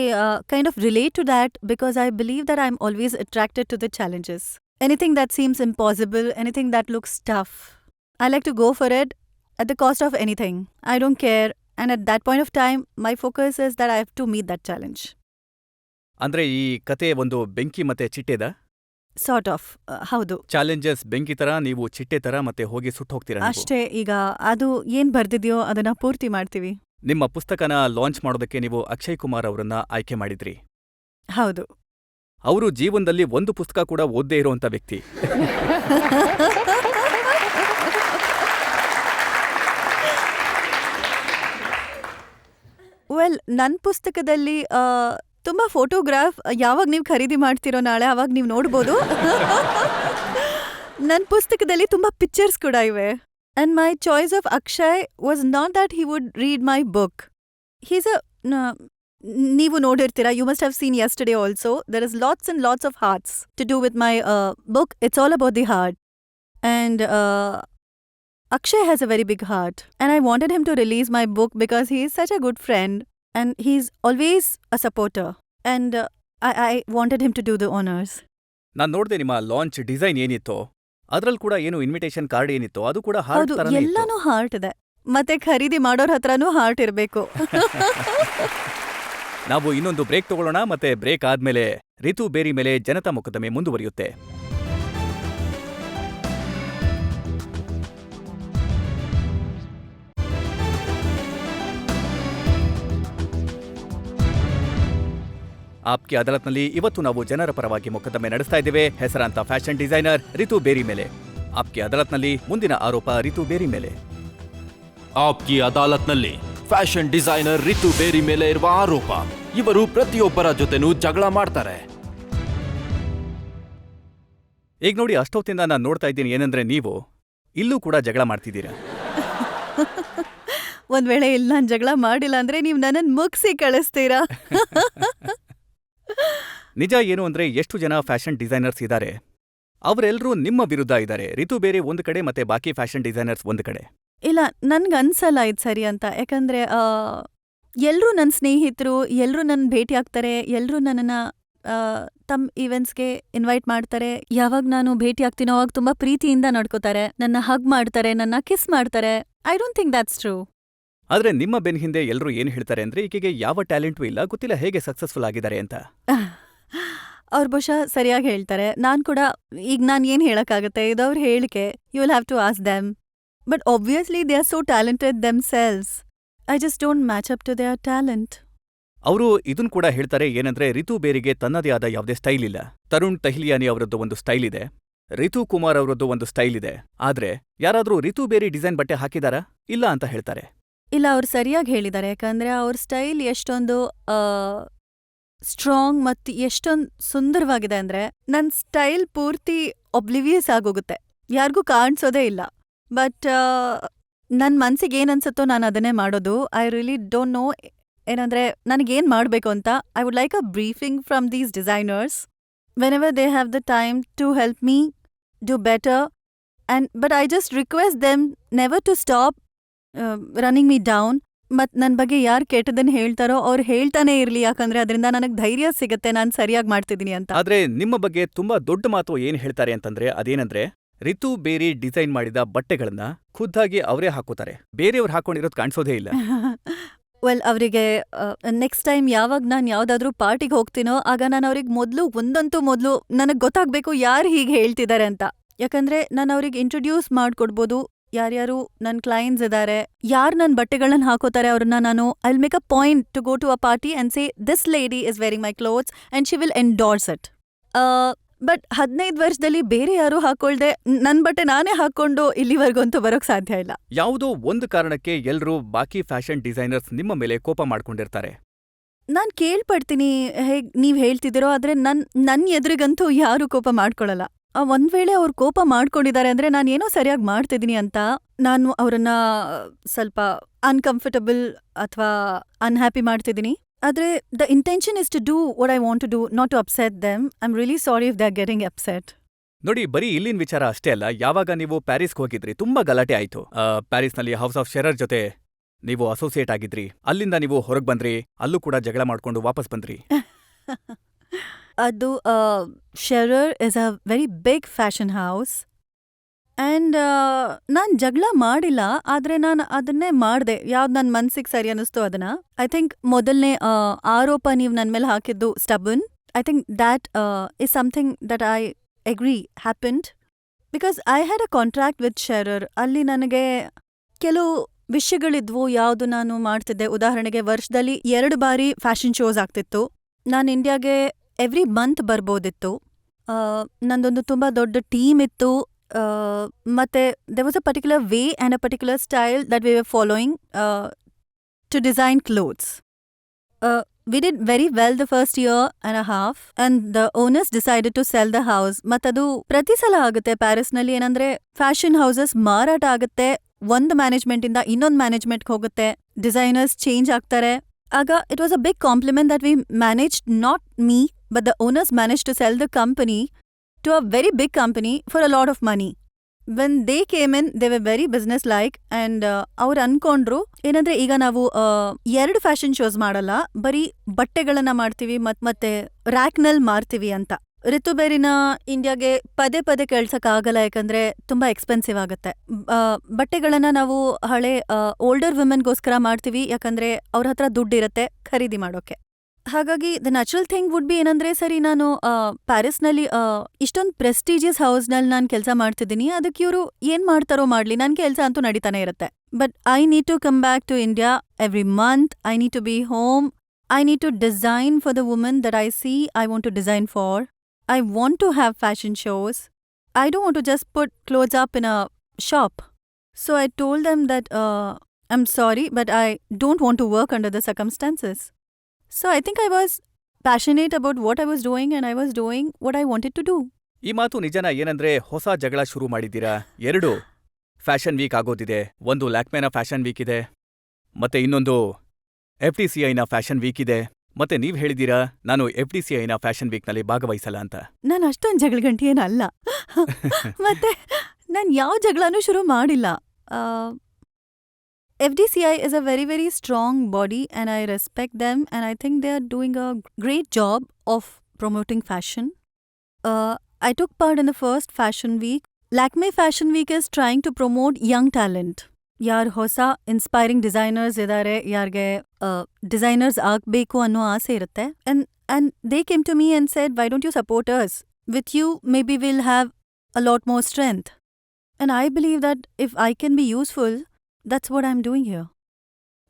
kind of relate to that because I believe that I'm always attracted to the challenges. Anything that seems impossible, anything that looks tough, I like to go for it at the cost of anything. I don't care, and at that point of time my focus is that I have to meet that challenge. ಅಂದ್ರೆ ಈ ಕತೆ ಒಂದು ಬೆಂಕಿ ಮತ್ತೆ ಚಿಟ್ಟೆದ? Sort of, ಹೌದು. Challenges ಬೆಂಕಿ ತರ, ನೀವು ಚಿಟ್ಟೆ ತರ ಮತ್ತೆ ಹೋಗಿ ಸುಟ್ಟು ಹೋಗ್ತೀರಾ ನೀವು. ಅಷ್ಟೇ. ಈಗ ಅದು ಏನ್ ಬರ್ದಿದ್ಯೋ ಅದನ್ನ ಪೂರ್ತಿ ಮಾಡ್ತೀವಿ. ನಿಮ್ಮ ಪುಸ್ತಕನ ಲಾಂಚ್ ಮಾಡೋದಕ್ಕೆ ನೀವು ಅಕ್ಷಯ್ ಕುಮಾರ್ ಅವರನ್ನ ಆಯ್ಕೆ ಮಾಡಿದ್ರಿ. ಹೌದು. ಅವರು ಜೀವನದಲ್ಲಿ ಒಂದು ಪುಸ್ತಕ ಕೂಡ ಓದ್ದೇ ಇರುವಂತ ವ್ಯಕ್ತಿ. ವೆಲ್, ನನ್ ಪುಸ್ತಕದಲ್ಲಿ ತುಂಬಾ ಫೋಟೋಗ್ರಾಫ್ ಯಾವಾಗ ನೀವು ಖರೀದಿ ಮಾಡ್ತಿರೋ ನಾಳೆ ಅವಾಗ ನೀವು ನೋಡ್ಬೋದು. ನನ್ ಪುಸ್ತಕದಲ್ಲಿ ತುಂಬಾ ಪಿಕ್ಚರ್ಸ್ ಕೂಡ ಇವೆ. And my choice of Akshay was not that he would read my book. ನೀವು ನೋಡಿರ್ತೀರಾ, you must have seen yesterday also. There is lots and lots of hearts to do with my book. It's all about the heart. And Akshay has a very big heart, and I wanted him to release my book because he is such a good friend. And he's always a supporter, and I wanted him to do the honors. ನಾನ್ ನೋಡ್ದೆ ನಿಮ್ಮ launch design ಏನಿತ್ತೋ ಅದ್ರಲ್ಲಿ ಕೂಡ ಏನು invitation card ಏನಿತ್ತೋ ಅದು ಕೂಡ heart ಹೌದು, ತರನೇ ಇತ್ತು. ಎಲ್ಲಾನು ಹಾರ್ಟ್ ಇದೆ. ಮತ್ತೆ ಖರೀದಿ ಮಾಡೋರ್ ಹತ್ರನೂ ಹಾರ್ಟ್ ಇರ್ಬೇಕು. ನಾವು ಇನ್ನೊಂದು ಬ್ರೇಕ್ ತಗೊಳ್ಳೋಣ, ಮತ್ತೆ ಬ್ರೇಕ್ ಆದ್ಮೇಲೆ ರಿತು ಬೇರಿ ಮೇಲೆ ಜನತಾ ಮೊಕದ್ದಮೆ ಮುಂದುವರಿಯುತ್ತೆ. ಆಪ್ಕಿ ಅದಾಲತ್ನಲ್ಲಿ ಇವತ್ತು ನಾವು ಜನರ ಪರವಾಗಿ ಮೊಕದ್ದಮೆ ನಡೆಸ್ತಾ ಇದ್ದೇವೆ ಹೆಸರಾಂತ ಫ್ಯಾಷನ್ ಡಿಸೈನರ್ ರಿತು ಬೇರಿ ಮೇಲೆ. ಆಪ್ಕಿ ಅದಾಲತ್ನಲ್ಲಿ ಮುಂದಿನ ಆರೋಪ ರಿತು ಬೇರಿ ಮೇಲೆ. ಆಪ್ಕಿ ಅದಾಲತ್ನಲ್ಲಿ ಫ್ಯಾಷನ್ ಡಿಸೈನರ್ ರಿತು ಬೇರಿ ಮೇಲೆ ಇರುವ ಆರೋಪ. ಇವರು ಪ್ರತಿಯೊಬ್ಬರ ಜೊತೆನೂ ಜಗಳ ಮಾಡ್ತಾರೆ. ಈಗ ನೋಡಿ, ಅಷ್ಟೊತ್ತಿಂದ ನಾನು ನೋಡ್ತಾ ಇದ್ದೀನಿ ಏನಂದ್ರೆ ನೀವು ಇಲ್ಲೂ ಕೂಡ ಜಗಳ ಮಾಡ್ತಿದ್ದೀರಾ. ಒಂದ್ ವೇಳೆ ಇಲ್ಲಿ ನಾನ್ ಜಗಳ ಮಾಡಿಲ್ಲ ಅಂದ್ರೆ ನೀವ್ ನನ್ನನ್ ಮುಗ್ಸಿ ಕಳಿಸ್ತೀರಾ. ನಿಜ ಏನು ಅಂದ್ರೆ ಎಷ್ಟು ಜನ ಫ್ಯಾಷನ್ ಡಿಸೈನರ್ಸ್ ಇದ್ದಾರೆ, ಅವರೆಲ್ಲರೂ ನಿಮ್ಮ ವಿರುದ್ಧ ಇದ್ದಾರೆ. ರಿತು ಬೇರೆ ಒಂದು ಕಡೆ ಮತ್ತೆ ಬಾಕಿ ಫ್ಯಾಷನ್ ಡಿಸೈನರ್ಸ್ ಒಂದು ಕಡೆ. ಇಲ್ಲ, ನನ್ಗನ್ಸಲ್ಲ ಇದು ಸರಿ ಅಂತ. ಯಾಕಂದ್ರೆ ಎಲ್ರೂ ನನ್ನ ಸ್ನೇಹಿತರು, ಎಲ್ರೂ ನನ್ನ ಭೇಟಿ ಆಗ್ತಾರೆ, ಎಲ್ರೂ ನನ್ನನ್ನ ತಮ್ಮ ಈವೆಂಟ್ಸ್ಗೆ ಇನ್ವೈಟ್ ಮಾಡ್ತಾರೆ. ಯಾವಾಗ ನಾನು ಭೇಟಿ ಆಗ್ತೀನೋ ಅವಾಗ ತುಂಬಾ ಪ್ರೀತಿಯಿಂದ ನಡ್ಕೋತಾರೆ, ನನ್ನ ಹಗ್ ಮಾಡ್ತಾರೆ, ನನ್ನ ಕಿಸ್ ಮಾಡ್ತಾರೆ. I don't think that's true. ಆದ್ರೆ ನಿಮ್ಮ ಬೆನ್ ಹಿಂದೆ ಎಲ್ಲರೂ ಏನ್ ಹೇಳ್ತಾರೆ ಅಂದ್ರೆ ಈಕೆಗೆ ಯಾವ ಟ್ಯಾಲೆಂಟೂ ಇಲ್ಲ, ಗೊತ್ತಿಲ್ಲ ಹೇಗೆ ಸಕ್ಸಸ್ಫುಲ್ ಆಗಿದ್ದಾರೆ ಅಂತ. ಅವ್ರ ಬಹುಶಃ ಸರಿಯಾಗಿ ಹೇಳ್ತಾರೆ. ನಾನ್ ಕೂಡ ಈಗ ನಾನ್ ಏನ್ ಹೇಳಕ್ಕಾಗತ್ತೆ, ಇದವ್ರ ಹೇಳಿಕೆ. You will have to ask them. But obviously they are so talented themselves. I just don't match up to their talent. ಅವರು ಇದನ್ ಕೂಡ ಹೇಳ್ತಾರೆ ಏನಂದ್ರೆ ರಿತು ಬೇರಿಗೆ ತನ್ನದೇ ಆದ ಯಾವುದೇ ಸ್ಟೈಲ್ ಇಲ್ಲ. ತರುಣ್ ತಹ್ಲಿಯಾನಿ ಅವರದ್ದು ಒಂದು ಸ್ಟೈಲ್ ಇದೆ, ರಿತು ಕುಮಾರ್ ಅವರದ್ದು ಒಂದು ಸ್ಟೈಲ್ ಇದೆ. ಆದ್ರೆ ಯಾರಾದ್ರೂ ರಿತು ಬೇರಿ ಡಿಸೈನ್ ಬಟ್ಟೆ ಹಾಕಿದಾರಾ? ಇಲ್ಲ ಅಂತ ಹೇಳ್ತಾರೆ. ಇಲ್ಲ, ಅವ್ರು ಸರಿಯಾಗಿ ಹೇಳಿದ್ದಾರೆ. ಯಾಕಂದ್ರೆ ಅವ್ರ ಸ್ಟೈಲ್ ಎಷ್ಟೊಂದು ಸ್ಟ್ರಾಂಗ್ ಮತ್ತು ಎಷ್ಟೊಂದು ಸುಂದರವಾಗಿದೆ ಅಂದ್ರೆ ನನ್ ಸ್ಟೈಲ್ ಪೂರ್ತಿ ಒಬ್ಲಿವಿಯಸ್ ಆಗೋಗುತ್ತೆ, ಯಾರಿಗೂ ಕಾಣಿಸೋದೇ ಇಲ್ಲ. ಬಟ್ ನನ್ನ ಮನ್ಸಿಗೆ ಏನ್ ಅನ್ಸುತ್ತೋ ನಾನು ಅದನ್ನೇ ಮಾಡೋದು. ಐ ರಿಯಲಿ ಡೋಂಟ್ ನೋ ಏನಂದ್ರೆ ನನಗೇನ್ ಮಾಡಬೇಕು ಅಂತ. I would like a briefing from these designers whenever they have the time to help me do better. But I just request them never to stop running me down ಮತ್ ನನ್ ಬಗ್ಗೆ ಯಾರು ಕೆಟ್ಟದನ್ನ ಹೇಳ್ತಾರೋ ಅವ್ರು ಹೇಳ್ತಾನೆ ಇರ್ಲಿ, ಯಾಕಂದ್ರೆ ಅದರಿಂದ ನನಗ್ ಧೈರ್ಯ ಸಿಗುತ್ತೆ ನಾನು ಸರಿಯಾಗಿ ಮಾಡ್ತಿದೀನಿ ಅಂತ. ಆದ್ರೆ ನಿಮ್ಮ ಬಗ್ಗೆ ತುಂಬಾ ದೊಡ್ಡ ಮಾತು ಏನ್ ಹೇಳ್ತಾರೆ ಅಂತಂದ್ರೆ ಅದೇನಂದ್ರೆ ರಿತು ಬೇರಿ ಡಿಸೈನ್ ಮಾಡಿದ ಬಟ್ಟೆಗಳನ್ನ ಖುದ್ದಾಗಿ ಅವರೇ ಹಾಕೋತಾರೆ, ಬೇರೆಯವ್ರು ಹಾಕೊಂಡಿರೋದು ಕಾಣಿಸೋದೇ ಇಲ್ಲ. ವೆಲ್, ಅವರಿಗೆ ನೆಕ್ಸ್ಟ್ ಟೈಮ್ ಯಾವಾಗ ನಾನು ಯಾವ್ದಾದ್ರೂ ಪಾರ್ಟಿಗೆ ಹೋಗ್ತೀನೋ ಆಗ ನಾನು ಅವ್ರಿಗೆ ಮೊದಲು ನನಗೆ ಗೊತ್ತಾಗ್ಬೇಕು ಯಾರು ಹೀಗೆ ಹೇಳ್ತಿದ್ದಾರೆ ಅಂತ. ಯಾಕಂದ್ರೆ ನಾನು ಅವ್ರಿಗೆ ಇಂಟ್ರೊಡ್ಯೂಸ್ ಮಾಡ್ಕೊಡ್ಬೋದು ಯಾರ್ಯಾರು ನನ್ನ ಕ್ಲೈಂಟ್ಸ್ ಇದ್ದಾರೆ, ಯಾರು ನನ್ನ ಬಟ್ಟೆಗಳನ್ನ ಹಾಕೋತಾರೆ ಅವ್ರನ್ನ ನಾನು I will make a point to go to a party and say this lady is wearing my clothes and she will endorse it. But 15 ವರ್ಷದಲ್ಲಿ ಬೇರೆ ಯಾರು ಹಾಕೊಳ್ದೆ ನನ್ನ ಬಟ್ಟೆ ನಾನೇ ಹಾಕೊಂಡು ಇಲ್ಲಿವರೆಗಂತೂ ಬರೋಕ್ ಸಾಧ್ಯ ಇಲ್ಲ. ಯಾವುದೋ ಒಂದು ಕಾರಣಕ್ಕೆ ಎಲ್ರೂ ಬಾಕಿ ಫ್ಯಾಷನ್ ಡಿಸೈನರ್ಸ್ ನಿಮ್ಮ ಮೇಲೆ ಕೋಪ ಮಾಡ್ಕೊಂಡಿರ್ತಾರೆ. ನಾನ್ ಕೇಳ್ಪಡ್ತೀನಿ ಹೇಗ್ ನೀವ್ ಹೇಳ್ತಿದ್ದೀರೋ, ಆದ್ರೆ ನನ್ ಎದುರಿಗಂತೂ ಯಾರು ಕೋಪ ಮಾಡ್ಕೊಳಲ್ಲ. ಒಂದ್ ವೇಳೆ ಅವ್ರು ಕೋಪ ಮಾಡ್ಕೊಂಡಿದ್ದಾರೆ ಅಂದ್ರೆ ನಾನೇನೋ ಸರಿಯಾಗಿ ಮಾಡ್ತಿದ್ದೀನಿ ಅಂತ ನಾನು ಅವ್ರನ್ನ ಸ್ವಲ್ಪ ಅನ್ಕಂಫರ್ಟಬಲ್ ಅಥವಾ ಅನ್ಹ್ಯಾಪಿ ಮಾಡ್ತಿದ್ದೀನಿ. ಆದ್ರೆ the intention is to do what I want to do, not to upset them. I am really sorry if they are getting upset. ನೋಡಿ, ಬರೀ ಇಲ್ಲಿನ ವಿಚಾರ ಅಷ್ಟೇ ಅಲ್ಲ, ಯಾವಾಗ ನೀವು ಪ್ಯಾರಿಸ್ಗೆ ಹೋಗಿದ್ರಿ ತುಂಬಾ ಗಲಾಟೆ ಆಯ್ತು. ಪ್ಯಾರಿಸ್ನಲ್ಲಿ ಹೌಸ್ ಆಫ್ ಶೆರರ್ ಜೊತೆ ನೀವು ಅಸೋಸಿಯೇಟ್ ಆಗಿದ್ರಿ, ಅಲ್ಲಿಂದ ನೀವು ಹೊರಗೆ ಬಂದ್ರಿ, ಅಲ್ಲೂ ಕೂಡ ಜಗಳ ಮಾಡ್ಕೊಂಡು ವಾಪಸ್ ಬಂದ್ರಿ. ಅದು Scherer is a very big fashion house and ನಾನು ಜಗಳ ಮಾಡಿಲ್ಲ, ಆದರೆ ನಾನು ಅದನ್ನೇ ಮಾಡಿದೆ ಯಾವ್ದು ನನ್ನ ಮನ್ಸಿಗೆ ಸರಿ ಅನ್ನಿಸ್ತು ಅದನ್ನ. ಐ ಥಿಂಕ್ ಮೊದಲನೇ ಆರೋಪ ನೀವು ನನ್ನ ಮೇಲೆ ಹಾಕಿದ್ದು stubborn. I think that is something that I agree happened because I had a contract with Scherer. ಅಲ್ಲಿ ನನಗೆ ಕೆಲವು ವಿಷಯಗಳಿದ್ವು ಯಾವುದು ನಾನು ಮಾಡ್ತಿದ್ದೆ. ಉದಾಹರಣೆಗೆ ವರ್ಷದಲ್ಲಿ 2 ಬಾರಿ ಫ್ಯಾಷನ್ ಶೋಸ್ ಆಗ್ತಿತ್ತು. ನಾನು ಇಂಡಿಯಾಗೆ ಎವ್ರಿ ಮಂತ್ ಬರ್ಬೋದಿತ್ತು. ನಂದೊಂದು ತುಂಬ ದೊಡ್ಡ ಟೀಮ್ ಇತ್ತು. ಮತ್ತೆ there was a particular way and a particular style that we were following to design clothes. We did very well the first year and a half and the owners decided to sell the house. ಮತ್ತದು ಪ್ರತಿ ಸಲ ಆಗುತ್ತೆ ಪ್ಯಾರಿಸ್ನಲ್ಲಿ. ಏನಂದ್ರೆ fashion houses ಮಾರಾಟ ಆಗುತ್ತೆ, ಒಂದು management ಇಂದ ಇನ್ನೊಂದು ಮ್ಯಾನೇಜ್ಮೆಂಟ್ಗೆ ಹೋಗುತ್ತೆ, ಡಿಸೈನರ್ಸ್ ಚೇಂಜ್ ಆಗ್ತಾರೆ. ಆಗ it was a big compliment that we managed, not me, but the owners managed to sell the company to a very big company for a lot of money. When they came in, they were very business-like and ಅವ್ರು ಅನ್ಕೊಂಡ್ರು ಏನಂದ್ರೆ ಈಗ ನಾವು 2 fashion shows ಮಾಡಲ್ಲ, ಬರೀ ಬಟ್ಟೆಗಳನ್ನ ಮಾಡ್ತೀವಿ ಮತ್ತೆ ರ್ಯಾಕ್ನಲ್ಲಿ ಮಾರ್ತೀವಿ ಅಂತ. ರಿತುಬೇರಿನ ಇಂಡಿಯಾಗೆ ಪದೇ ಪದೇ ಕೇಳ್ಸಕ್ಕಾಗಲ್ಲ, ಯಾಕಂದ್ರೆ ತುಂಬಾ ಎಕ್ಸ್ಪೆನ್ಸಿವ್ ಆಗುತ್ತೆ. ಬಟ್ಟೆಗಳನ್ನ ನಾವು ಹಳೆ ಓಲ್ಡರ್ ವಿಮೆನ್ಗೋಸ್ಕರ ಮಾಡ್ತೀವಿ, ಯಾಕಂದ್ರೆ ಅವ್ರ ಹತ್ರ ದುಡ್ಡಿರತ್ತೆ ಖರೀದಿ ಮಾಡೋಕೆ. ಹಾಗಾಗಿ the natural thing would be ಏನಂದ್ರೆ, ಸರಿ ನಾನು ಪ್ಯಾರಿಸ್ನಲ್ಲಿ ಇಷ್ಟೊಂದು ಪ್ರೆಸ್ಟೀಜಿಯಸ್ ಹೌಸ್ನಲ್ಲಿ ನಾನು ಕೆಲಸ ಮಾಡ್ತಿದ್ದೀನಿ, ಅದಕ್ಕೆ ಇವರು ಏನ್ ಮಾಡ್ತಾರೋ ಮಾಡ್ಲಿ, ನನ್ನ ಕೆಲಸ ಅಂತೂ ನಡೀತಾನೆ ಇರುತ್ತೆ. But I need to come back to India every month. I need to be home. I need to design for the woman that I see I want to design for. I want to have fashion shows. I don't want to just put clothes up in a shop. So I told them that I'm sorry, but I don't want to work under the circumstances. So I think I was passionate about what I was doing and I was doing what I wanted to do. ಈ ಮಾತು ನಿಜನ? ಏನಂದ್ರೆ ಹೊಸ ಜಗಳ ಶುರು ಮಾಡಿದ್ದೀರಾ. 2 fashion weak ಆಗೋದಿದೆ. ಒಂದು ಲ್ಯಾಕ್ಮೆನ fashion weak ಇದೆ, ಮತ್ತೆ ಇನ್ನೊಂದು FTCIನ ಫ್ಯಾಷನ್ ವೀಕ್ ಇದೆ. ಮತ್ತೆ ನೀವ್ ಹೇಳಿದೀರಾ ನಾನು FTCIನ ಫ್ಯಾಷನ್ ವೀಕ್ನಲ್ಲಿ ಭಾಗವಹಿಸಲ್ಲ ಅಂತ. ನಾನು ಅಷ್ಟೊಂದು ಜಗಳಗಂಟಿ ಏನಲ್ಲ. ಮತ್ತೆ ನಾನು ಯಾವ ಜಗಳನೂ ಶುರು ಮಾಡಿಲ್ಲ. FDCI is a very, very strong body and I respect them and I think they are doing a great job of promoting fashion. I took part in the first fashion week. Lakme Fashion Week is trying to promote young talent. ಯಾರು ಹೊಸ inspiring designers ಇದ್ದಾರೆ, ಯಾರಿಗೆ designers ಆಗಬೇಕು ಅನ್ನೋ ಆಸೆ ಇರುತ್ತೆ. And they came to me and said, why don't you support us? With you, maybe we'll have a lot more strength. And I believe that if I can be useful, that's what I'm doing here.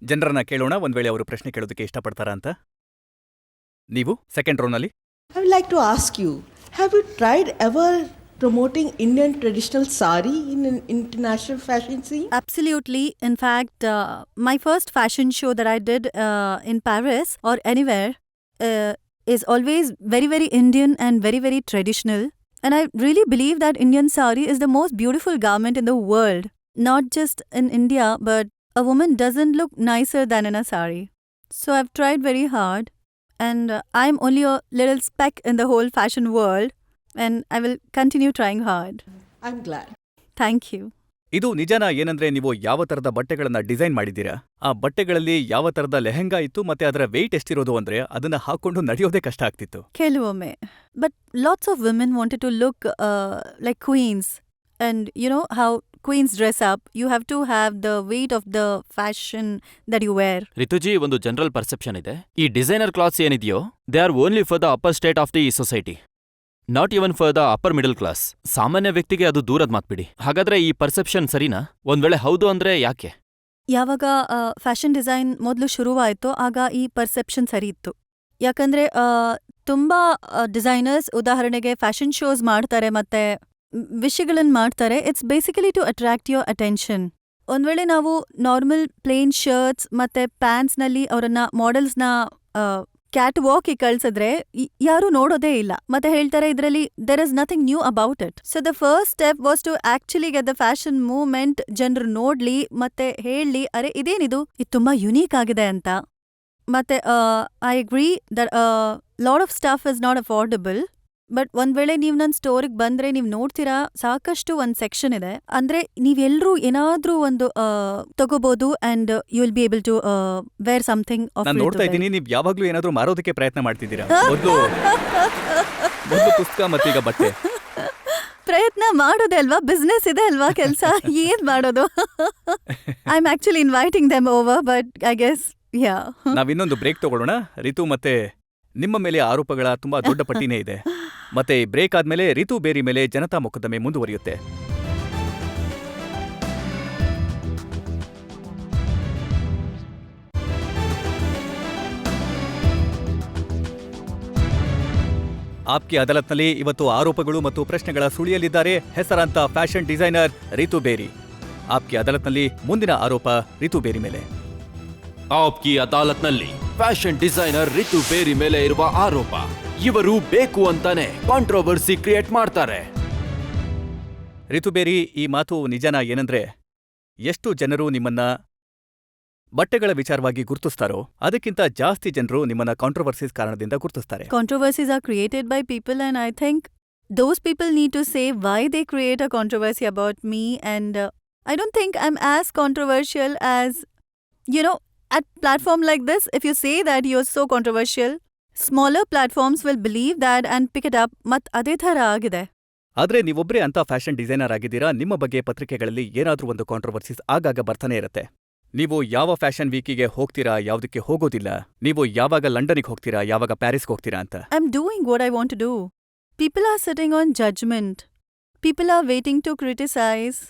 ಜನರನ್ನ ಕೇಳೋಣ, ಒಂದ್ ವೇಳೆ ಅವರು ಪ್ರಶ್ನೆ ಕೇಳೋದಕ್ಕೆ ಇಷ್ಟಪಡ್ತಾರಾ ಅಂತ. ನೀವು second ರೋನಲ್ಲಿ. I would like to ask you, have you tried ever promoting Indian traditional sari in an international fashion scene? Absolutely. In fact, my first fashion show that I did in Paris or anywhere is always very, very Indian and very, very traditional. And I really believe that Indian sari is the most beautiful garment in the world. Not just in India, but a woman doesn't look nicer than in a sari. So I've tried very hard. And I'm only a little speck in the whole fashion world. And I will continue trying hard. I'm glad. Thank you. ಇದು ನಿಜನಾ ಏನಂದ್ರೆ ನೀವು ಯಾವ ತರದ ಬಟ್ಟೆಗಳನ್ನ design ಮಾಡಿದ್ದೀರಾ? ಆ ಬಟ್ಟೆಗಳಲ್ಲಿ ಯಾವ ತರದ ಲೆಹೆಂಗಾ ಇತ್ತು ಮತ್ತೆ ಅದರ ವೆಯ್ಟ್ ಎಷ್ಟಿರೋದು ಅಂದ್ರೆ ಅದನ್ನ ಹಾಕೊಂಡು ನಡೆಯೋದೇ ಕಷ್ಟ ಆಗ್ತಿತ್ತು. ಕೆಲವೊಮ್ಮೆ. But lots of women wanted to look like queens. And you know how queens dress up, you have to have the weight of the fashion that you wear. Ritu ji, ಒಂದು ಜನರಲ್ ಪರ್ಸೆಪ್ಷನ್ ಇದೆ, ಈ designer clothes ಏನಿದೆಯೋ they are only for the upper state of the society, not even for the upper middle class. ಸಾಮಾನ್ಯ ವ್ಯಕ್ತಿಗೆ ಅದು ದೂರದ್ ಮಾತ್ಬಿಡಿ. ಹಾಗಾದ್ರೆ ಈ perception ಸರಿನಾ? ಒಂದ್ ವೇಳೆ ಹೌದು ಅಂದ್ರೆ ಯಾಕೆ? ಯಾವಾಗ ಫ್ಯಾಷನ್ ಡಿಸೈನ್ ಮೊದಲು ಶುರುವಾಯಿತೋ ಆಗ ಈ ಪರ್ಸೆಪ್ಷನ್ ಸರಿ ಇತ್ತು. ಯಾಕಂದ್ರೆ ತುಂಬಾ ಡಿಸೈನರ್ಸ್ ಉದಾಹರಣೆಗೆ ಫ್ಯಾಷನ್ ಶೋಸ್ ಮಾಡ್ತಾರೆ ಮತ್ತೆ ವಿಷಯಗಳನ್ನ ಮಾಡ್ತಾರೆ. It's basically to attract your attention. ಒಂದ್ ವೇಳೆ ನಾವು ನಾರ್ಮಲ್ ಪ್ಲೇನ್ ಶರ್ಟ್ಸ್ ಮತ್ತೆ ಪ್ಯಾಂಟ್ಸ್ನಲ್ಲಿ ಅವರನ್ನ ಮಾಡೆಲ್ಸ್ನ ಕ್ಯಾಟ್ ವಾಕ್ಗೆ ಕಳ್ಸಿದ್ರೆ ಯಾರೂ ನೋಡೋದೇ ಇಲ್ಲ ಮತ್ತೆ ಹೇಳ್ತಾರೆ ಇದರಲ್ಲಿ there is nothing new about it. So the first step was to actually get the fashion movement, ಜನರು ನೋಡ್ಲಿ ಮತ್ತೆ ಹೇಳಿ ಅರೆ ಇದೇನಿದು, ಇದು ತುಂಬಾ ಯುನೀಕ್ ಆಗಿದೆ ಅಂತ. ಮತ್ತೆ I agree that lot of stuff is not affordable. But ಒಂದ್ ವೇಳೆ ನೀವ್ ನನ್ ಸ್ಟೋರಿಗೆ ಬಂದ್ರೆ ನೀವ್ ನೋಡ್ತೀರಾ ಸಾಕಷ್ಟು ಒಂದ್ ಸೆಕ್ಷನ್ ಇದೆ. ಅಂದ್ರೆ ನೀವೆಲ್ರೂ ಏನಾದ್ರೂ ಒಂದು ತಗೋಬಹುದು and you will be able to wear something off. ನಾನು ನೋಡ್ತಾ ಇದ್ದೀನಿ ನೀವ್ ಯಾವಾಗ್ಲೂ ಏನಾದ್ರೂ ಮಾರೋದಕ್ಕೆ ಪ್ರಯತ್ನ ಮಾಡ್ತಿದ್ದೀರಾ. ಮೊದಲು ಪುಸ್ತಕ ಮತ್ತೀಗ ಬಟ್ಟೆ. ಪ್ರಯತ್ನ ಮಾಡೋದೇ ಅಲ್ವಾ, ಬಿಸ್ನೆಸ್ ಇದೆ ಅಲ್ವಾ, ಕೆಲ್ಸ ಏನ್ ಮಾಡೋದು. I am actually inviting them over, but I guess yeah. ನಾವ್ ಇನ್ನೊಂದು ಬ್ರೇಕ್ ತಗೊಳ್ಳೋಣ. ರಿತು, ಮತ್ತೆ ನಿಮ್ಮ ಮೇಲೆ ಆರೋಪಗಳ ತುಂಬಾ ದೊಡ್ಡ ಪಟ್ಟಿನೇ ಇದೆ. ಮತ್ತೆ ಬ್ರೇಕ್ ಆದ್ಮೇಲೆ ರಿತು ಬೇರಿ ಮೇಲೆ ಜನತಾ ಮೊಕದ್ದಮೆ ಮುಂದುವರಿಯುತ್ತೆ. ಆಪ್ಕಿ ಅದಾಲತ್ನಲ್ಲಿ ಇವತ್ತು ಆರೋಪಗಳು ಮತ್ತು ಪ್ರಶ್ನೆಗಳ ಸುಳಿಯಲಿದ್ದಾರೆ ಹೆಸರಾಂತ ಫ್ಯಾಷನ್ ಡಿಸೈನರ್ ರಿತು ಬೇರಿ. ಆಪ್ಕಿ ಅದಾಲತ್ನಲ್ಲಿ ಮುಂದಿನ ಆರೋಪ ರಿತು ಬೇರಿ ಮೇಲೆ. ಆಪ್ಕಿ ಅದಾಲತ್ನಲ್ಲಿ ಫ್ಯಾಷನ್ ಡಿಸೈನರ್ ರಿತು ಬೇರಿ ಮೇಲೆ ಇರುವ ಆರೋಪ. ಇವರು ಬೇಕು ಅಂತಾನೆ ಕಾಂಟ್ರವರ್ಸಿ ಕ್ರಿಯೇಟ್ ಮಾಡ್ತಾರೆ. ರಿತು ಬೇರಿ, ಈ ಮಾತು ನಿಜನಾ ಏನಂದ್ರೆ ಎಷ್ಟು ಜನರು ನಿಮ್ಮನ್ನ ಬಟ್ಟೆಗಳ ವಿಚಾರವಾಗಿ ಗುರುತಿಸ್ತಾರೋ ಅದಕ್ಕಿಂತ ಜಾಸ್ತಿ ಜನರು ನಿಮ್ಮನ್ನ ಕಾಂಟ್ರವರ್ಸೀಸ್ ಕಾರಣದಿಂದ ಗುರುತಿಸ್ತಾರೆ. Controversies are created by people, and I think those people need to say why they create a controversy about me. And I don't think I'm as controversial as, you know, at platform like this, if you say that you're so controversial, smaller platforms will believe that and pick it up. ಮತ್ ಅದೇ ಥರ ಆಗಿದೆ. ಆದ್ರೆ ನೀವೊಬ್ರೇ ಅಂತ fashion designer ಆಗಿದ್ದೀರಾ. ನಿಮ್ಮ ಬಗ್ಗೆ ಪತ್ರಿಕೆಗಳಲ್ಲಿ ಏನಾದ್ರೂ ಒಂದು ಕಾಂಟ್ರವರ್ಸೀಸ್ ಆಗಾಗ ಬರ್ತಾನೆ ಇರುತ್ತೆ. ನೀವು ಯಾವ ಫ್ಯಾಷನ್ ವೀಕಿಗೆ ಹೋಗ್ತೀರಾ, ಯಾವುದಕ್ಕೆ ಹೋಗೋದಿಲ್ಲ, ನೀವು ಯಾವಾಗ ಲಂಡನ್ಗೆ ಹೋಗ್ತೀರಾ, ಯಾವಾಗ ಪ್ಯಾರಿಸ್ಗೆ ಹೋಗ್ತೀರಾ ಅಂತ. I'm doing what I want to do. People are sitting on judgment. People are waiting to criticize.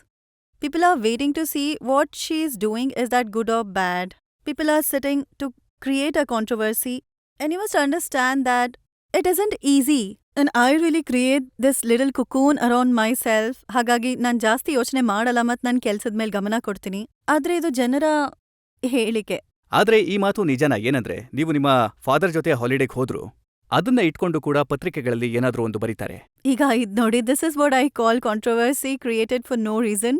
People are waiting to see what she's doing, is that good or bad. People are sitting to create a controversy. And you must understand that it isn't easy. And I really create this little cocoon around myself. ಹಾಗಾಗಿ ನಾನ್ ಜಾಸ್ತಿ ಯೋಚನೆ ಮಾಡಲ್ಲ ಮತ್ತು ನನ್ನ ಕೆಲ್ಸದ ಮೇಲೆ ಗಮನ ಕೊಡ್ತೀನಿ. ಆದ್ರೆ ಇದು ಜನರ ಹೇಳಿಕೆ. ಆದ್ರೆ ಈ ಮಾತು ನಿಜನಾ ಏನಂದ್ರೆ ನೀವು ನಿಮ್ಮ ಫಾದರ್ ಜೊತೆ ಹಾಲಿಡೇಗೆ ಹೋದ್ರು ಅದನ್ನ ಇಟ್ಕೊಂಡು ಕೂಡ ಪತ್ರಿಕೆಗಳಲ್ಲಿ ಏನಾದ್ರೂ ಒಂದು ಬರೀತಾರೆ. ಈಗ ಇದ್ ನೋಡಿ, this is what I call controversy created for no reason.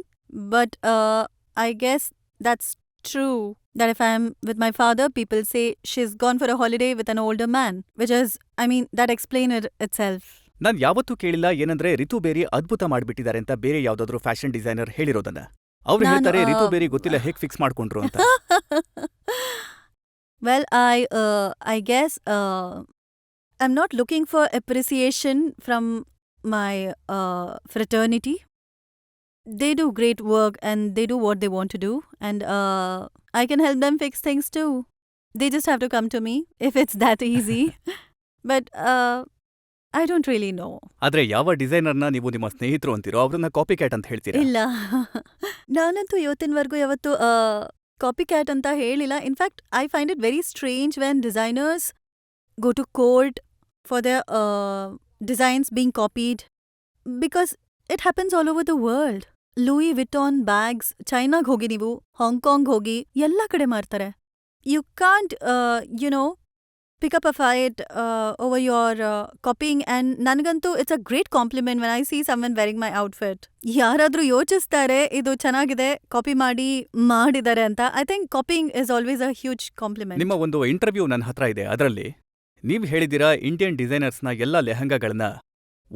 But I guess that's true. That if I'm with my father, people say she's gone for a holiday with an older man, which is, I mean, that explains it itself. ನಾನ್ ಯಾವತ್ತೂ ಕೇಳಿಲ್ಲ ಏನಂದ್ರೆ ರಿತು ಬೇರಿ ಅದ್ಭುತ ಮಾಡ್ಬಿಟ್ಟಿದ್ದಾರೆ ಅಂತ ಬೇರೆ ಯಾವ್ದಾದ್ರು fashion designer ಹೇಳಿರೋದನ್ನ. ಅವ್ರು ಹೇಳ್ತಾರೆ ರಿತು ಬೇರಿ ಗೊತ್ತಿಲ್ಲ ಹೇಗ್ ಫಿಕ್ಸ್ ಮಾಡ್ಕೊಂಡ್ರು ಅಂತ. Well, I guess I'm not looking for appreciation from my fraternity. They do great work and they do what they want to do, and I can help them fix things too. They just have to come to me if it's that easy. But I don't really know. ಆದ್ರೆ ಯಾವ ಡಿಸೈನರ್ನ ನೀವು ನಿಮ್ಮ ಸ್ನೇಹಿತರು ಅಂತೀರೋ ಅವ್ರನ್ನ copy cat ಅಂತ ಹೇಳ್ತೀರಾ? ಇಲ್ಲ, ನಾನಂತೂ ಇವತ್ತಿನವರೆಗೂ ಯಾವತ್ತು ಕಾಪಿ ಕ್ಯಾಟ್ ಅಂತ ಹೇಳಿಲ್ಲ. In fact I find it very strange when designers go to court for their designs being copied, because it happens all over the world. Louis Vuitton bags, ಚೈನಾಗ್ ಹೋಗಿ ನೀವು, ಹಾಂಗ್ಕಾಂಗ್ ಹೋಗಿ, ಎಲ್ಲ ಕಡೆ ಮಾರ್ತಾರೆ. You can't, pick up a fight over your copying, and ನನಗಂತೂ it's a great compliment when I see someone wearing my outfit. ಯಾರಾದ್ರೂ ಯೋಚಿಸ್ತಾರೆ ಇದು ಚೆನ್ನಾಗಿದೆ, ಕಾಪಿ ಮಾಡಿದ್ದಾರೆ ಅಂತ. I think copying is always a huge compliment. ನಿಮ್ಮ ಒಂದು ಇಂಟರ್ವ್ಯೂ ನನ್ನ ಹತ್ರ ಇದೆ. ಅದರಲ್ಲಿ ನೀವ್ ಹೇಳಿದಿರಾ ಇಂಡಿಯನ್ ಡಿಸೈನರ್ಸ್ನ ಎಲ್ಲ ಲೆಹಂಗಾಗಳನ್ನ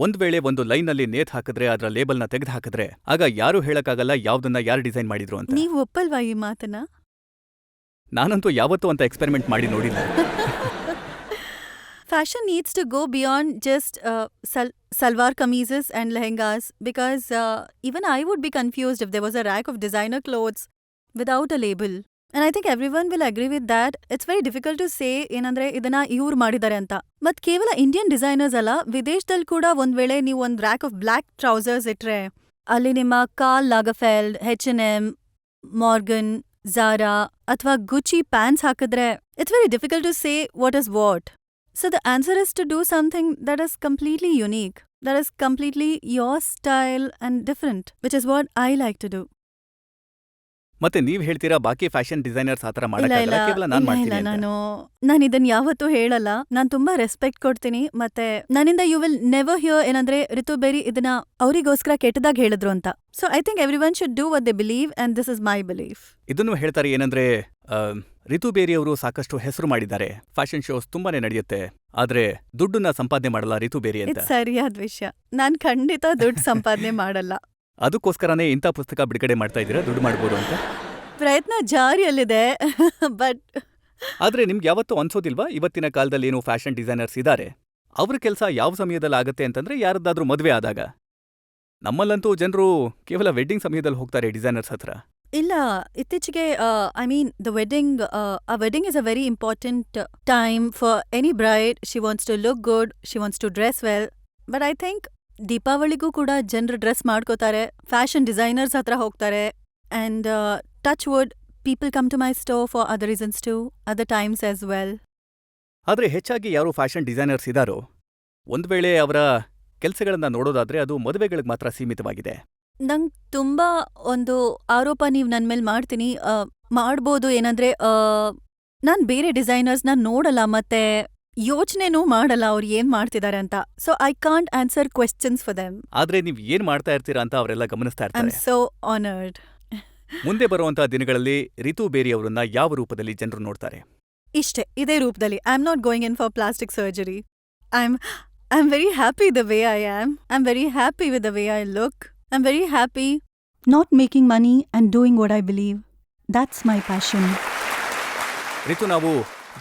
ಒಂದ್ ವೇಳೆ ಒಂದು ಲೈನ್ನಲ್ಲಿ ನೇತ್ ಹಾಕಿದ್ರೆ ಅದರ ಲೇಬಲ್ನ ತೆಗೆದು ಹಾಕಿದ್ರೆ ಆಗ ಯಾರೂ ಹೇಳಕ್ಕಾಗಲ್ಲ ಯಾವ್ದನ್ನ ಯಾರು ಡಿಸೈನ್ ಮಾಡಿದ್ರು ಅಂತ. ನೀವ್ ಒಪ್ಪಲ್ವಾ ಈ ಮಾತನ್ನ? ನಾನಂತೂ ಯಾವತ್ತೂ ಅಂತ ಎಕ್ಸ್ಪೆರಿಮೆಂಟ್ ಮಾಡಿ ನೋಡಿಲ್ಲ. Fashion needs to go beyond just salwar kameezes and lehengas because even I would be confused if there was a rack of designer clothes without a label. And I think everyone will agree with that. It's very difficult to say ಏನಂದ್ರೆ ಇದನ್ನ ಇವ್ರು ಮಾಡಿದ್ದಾರೆ ಅಂತ. ಮತ್ ಕೇವಲ Indian designers ಅಲ್ಲ, ವಿದೇಶದಲ್ಲಿ ಕೂಡ ಒಂದ್ ವೇಳೆ ನೀವು ಒಂದ್ ರ್ಯಾಕ್ ಆಫ್ ಬ್ಲ್ಯಾಕ್ ಟ್ರೌಸರ್ಸ್ ಇಟ್ರೆ ಅಲ್ಲಿ ನಿಮ್ಮ ಕಾರ್ಲ್ ಲಾಗರ್ಫೆಲ್ಡ್, H&M, ಮಾರ್ಗನ್, ಝಾರಾ ಅಥವಾ ಗುಚಿ ಪ್ಯಾಂಟ್ಸ್ ಹಾಕಿದ್ರೆ it's very difficult to say what is what. So the answer is to do something that is completely unique, that is completely your style and different, which is what I like to do. ಮತ್ತೆ ನೀವ್ ಹೇಳ್ತೀರಾ ಬಾಕಿ fashion designers ಆತರ ಇಲ್ಲ ಮಾಡಕ್ಕಾಗಲ್ಲ, ಕೇವಲ ನಾನ್ ಮಾಡ್ತೀನಿ ಅಂತ. ನಾನು ಇದನ್ನ ಯಾವತ್ತೂ ಹೇಳಲ್ಲ. ನಾನು ತುಂಬಾ ರೆಸ್ಪೆಕ್ಟ್ ಕೊಡ್ತೀನಿ. ಮತ್ತೆ ನನ್ನಿಂದ ಯು ವಿಲ್ ನೆವರ್ ಹಿಯರ್ ಏನಂದ್ರೆ ರಿತು ಬೇರಿ ಇದನ್ನ ಅವರಿಗೋಸ್ಕರ ಕೆಟ್ಟದಾಗ ಹೇಳಿದ್ರು ಅಂತ. So I think every one should do what they believe and this is my belief. ಇದನ್ನು ಹೇಳ್ತಾರೆ ಏನಂದ್ರೆ ರಿತು ಬೇರಿ ಅವರು ಸಾಕಷ್ಟು ಹೆಸರು ಮಾಡಿದ್ದಾರೆ, ಫ್ಯಾಷನ್ ಶೋಸ್ ತುಂಬಾನೇ ನಡೆಯುತ್ತೆ, ಆದ್ರೆ ದುಡ್ಡನ್ನ ಸಂಪಾದನೆ ಮಾಡಲ್ಲ ರಿತು ಬೇರಿ ಅಂತ. ಇದು ಸರಿಯಾದ ವಿಷಯ. ನಾನ್ ಖಂಡಿತ ದುಡ್ಡು ಸಂಪಾದನೆ ಮಾಡಲ್ಲ. ಅದಕ್ಕೋಸ್ಕರನೇ ಇಂಥ ಪುಸ್ತಕ ಬಿಡುಗಡೆ ಮಾಡ್ತಾ ಇದ್ದೀರಾ, ದುಡ್ಡು ಮಾಡ್ಬೋದು ಅಂತ. ಪ್ರಯತ್ನ ಜಾರಿಯಲ್ಲಿದೆ. ಬಟ್ ಆದ್ರೆ ನಿಮ್ಗೆ ಯಾವತ್ತೂ ಅನ್ಸೋದಿಲ್ವಾ ಇವತ್ತಿನ ಕಾಲದಲ್ಲಿ ಏನು ಫ್ಯಾಷನ್ ಡಿಸೈನರ್ಸ್ ಇದ್ದಾರೆ, ಅವ್ರ ಕೆಲಸ ಯಾವ ಸಮಯದಲ್ಲಿ ಆಗುತ್ತೆ ಅಂತಂದ್ರೆ ಯಾರದ್ದಾದ್ರೂ ಮದುವೆ ಆದಾಗ. ನಮ್ಮಲ್ಲಂತೂ ಜನರು ಕೇವಲ ವೆಡ್ಡಿಂಗ್ ಸಮಯದಲ್ಲಿ ಹೋಗ್ತಾರೆ ಡಿಸೈನರ್ಸ್ ಹತ್ರ. ಇಲ್ಲ, ಇತ್ತೀಚೆಗೆ I mean the wedding a wedding is a very important time for any bride. She wants to look good, she wants to dress well. But I think ದೀಪಾವಳಿಗೂ ಕೂಡ ಜನರು ಡ್ರೆಸ್ ಮಾಡ್ಕೋತಾರೆ, ಫ್ಯಾಷನ್ ಡಿಸೈನರ್ಸ್ ಹತ್ರ ಹೋಗ್ತಾರೆ. And touch wood, people come to my store for other reasons too, other times as well. ಆದ್ರೆ ಹೆಚ್ಚಾಗಿ ಯಾರು fashion designers ಇದ್ದಾರೋ ಒಂದ್ ವೇಳೆ ಅವರ ಕೆಲಸಗಳನ್ನ ನೋಡೋದಾದ್ರೆ ಅದು ಮದುವೆಗಳಿಗೆ ಮಾತ್ರ ಸೀಮಿತವಾಗಿದೆ. ನಂಗೆ ತುಂಬಾ ಒಂದು ಆರೋಪ ನೀವು ನನ್ನ ಮೇಲೆ ಮಾಡ್ಬೋದು. ಏನಂದ್ರೆ ನಾನು ಬೇರೆ ಡಿಸೈನರ್ಸ್ನ ನೋಡಲ್ಲ ಮತ್ತೆ ಯೋಚನೆನೂ ಮಾಡಲ್ಲ ಅವ್ರು ಏನ್ ಮಾಡ್ತಿದ್ದಾರೆ ಅಂತ. So I can't answer questions for them. ಆದ್ರೆ ನೀವ್ ಏನ್ ಮಾಡ್ತಾ ಇರ್ತೀರಾ ಅಂತ ಅವರೆಲ್ಲ ಗಮನಿಸ್ತಾ ಐ ಆಮ್ ಇರ್ತಾರೆ. So honoured. ಮುಂದೆ ಬರುವಂತಹ ದಿನಗಳಲ್ಲಿ ರಿತು ಬೇರಿ ಅವರನ್ನ ಯಾವ ರೂಪದಲ್ಲಿ ಜನರು ನೋಡ್ತಾರೆ? ಇದೇ ರೂಪದಲ್ಲಿ. I am not going in for plastic surgery. I am very happy the way I am. I am very happy with the way I look. I am very happy not making money and doing what I believe. That's my passion. Ritu, ನಾವು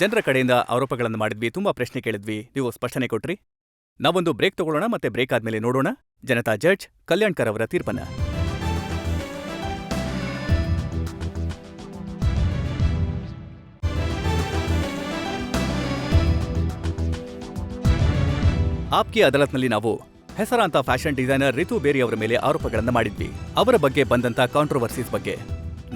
ಜನರ ಕಡೆಯಿಂದ ಆರೋಪಗಳನ್ನು ಮಾಡಿದ್ವಿ, ತುಂಬಾ ಪ್ರಶ್ನೆ ಕೇಳಿದ್ವಿ, ನೀವು ಸ್ಪಷ್ಟನೆ ಕೊಟ್ರಿ. ನಾವೊಂದು ಬ್ರೇಕ್ ತಗೊಳ್ಳೋಣ, ಮತ್ತೆ ಬ್ರೇಕ್ ಆದ್ಮೇಲೆ ನೋಡೋಣ ಜನತಾ ಜಡ್ಜ್ ಕಲ್ಯಾಣ್ಕರ್ ಅವರ ತೀರ್ಪನ್ನ. ಆಪ್ಕಿ ಅದಾಲತ್ನಲ್ಲಿ ನಾವು ಹೆಸರಾಂತ ಫ್ಯಾಷನ್ ಡಿಸೈನರ್ ರಿತು ಬೇರಿ ಅವರ ಮೇಲೆ ಆರೋಪಗಳನ್ನ ಮಾಡಿದ್ವಿ. ಅವರ ಬಗ್ಗೆ ಬಂದಂತ ಕಾಂಟ್ರವರ್ಸೀಸ್ ಬಗ್ಗೆ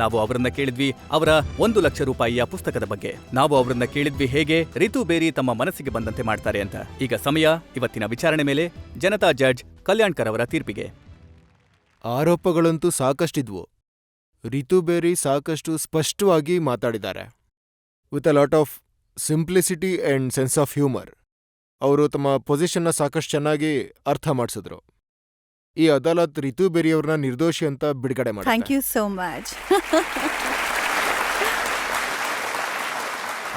ನಾವು ಅವರನ್ನ ಕೇಳಿದ್ವಿ. ಅವರ 1 ಲಕ್ಷ ರೂಪಾಯಿಯ ಪುಸ್ತಕದ ಬಗ್ಗೆ ನಾವು ಅವರನ್ನ ಕೇಳಿದ್ವಿ, ಹೇಗೆ ರಿತು ಬೇರಿ ತಮ್ಮ ಮನಸ್ಸಿಗೆ ಬಂದಂತೆ ಮಾಡ್ತಾರೆ ಅಂತ. ಈಗ ಸಮಯ ಇವತ್ತಿನ ವಿಚಾರಣೆ ಮೇಲೆ ಜನತಾ ಜಡ್ಜ್ ಕಲ್ಯಾಣ್ಕರ್ ಅವರ ತೀರ್ಪಿಗೆ. ಆರೋಪಗಳಂತೂ ಸಾಕಷ್ಟಿದ್ವು. ರಿತು ಬೇರಿ ಸಾಕಷ್ಟು ಸ್ಪಷ್ಟವಾಗಿ ಮಾತಾಡಿದ್ದಾರೆ, with a lot of simplicity and sense of humour. ಅವರು ತಮ್ಮ ಪೊಸಿಷನ್ನ ಸಾಕಷ್ಟು ಚೆನ್ನಾಗಿ ಅರ್ಥ ಮಾಡಿಸಿದ್ರು. ಈ ಅದಾಲತ್ ರಿತು ಬೇರಿಯವ್ರನ್ನ ನಿರ್ದೋಷಿ ಅಂತ ಬಿಡುಗಡೆ ಮಾಡಿ. Thank you so much.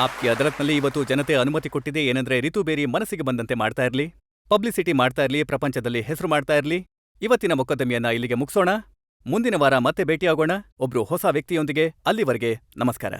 ಆಪ್ಕಿ ಅದಾಲತ್ನಲ್ಲಿ ಇವತ್ತು ಜನತೆ ಅನುಮತಿ ಕೊಟ್ಟಿದೆ. ಏನಂದ್ರೆ ರಿತು ಬೇರಿ ಮನಸ್ಸಿಗೆ ಬಂದಂತೆ ಮಾಡ್ತಾ ಇರ್ಲಿ, ಪಬ್ಲಿಸಿಟಿ ಮಾಡ್ತಾ ಇರ್ಲಿ, ಪ್ರಪಂಚದಲ್ಲಿ ಹೆಸರು ಮಾಡ್ತಾ ಇರ್ಲಿ. ಇವತ್ತಿನ ಮೊಕದ್ದಮೆಯನ್ನ ಇಲ್ಲಿಗೆ ಮುಗಿಸೋಣ. ಮುಂದಿನ ವಾರ ಮತ್ತೆ ಭೇಟಿಯಾಗೋಣ ಒಬ್ರು ಹೊಸ ವ್ಯಕ್ತಿಯೊಂದಿಗೆ. ಅಲ್ಲಿವರೆಗೆ ನಮಸ್ಕಾರ.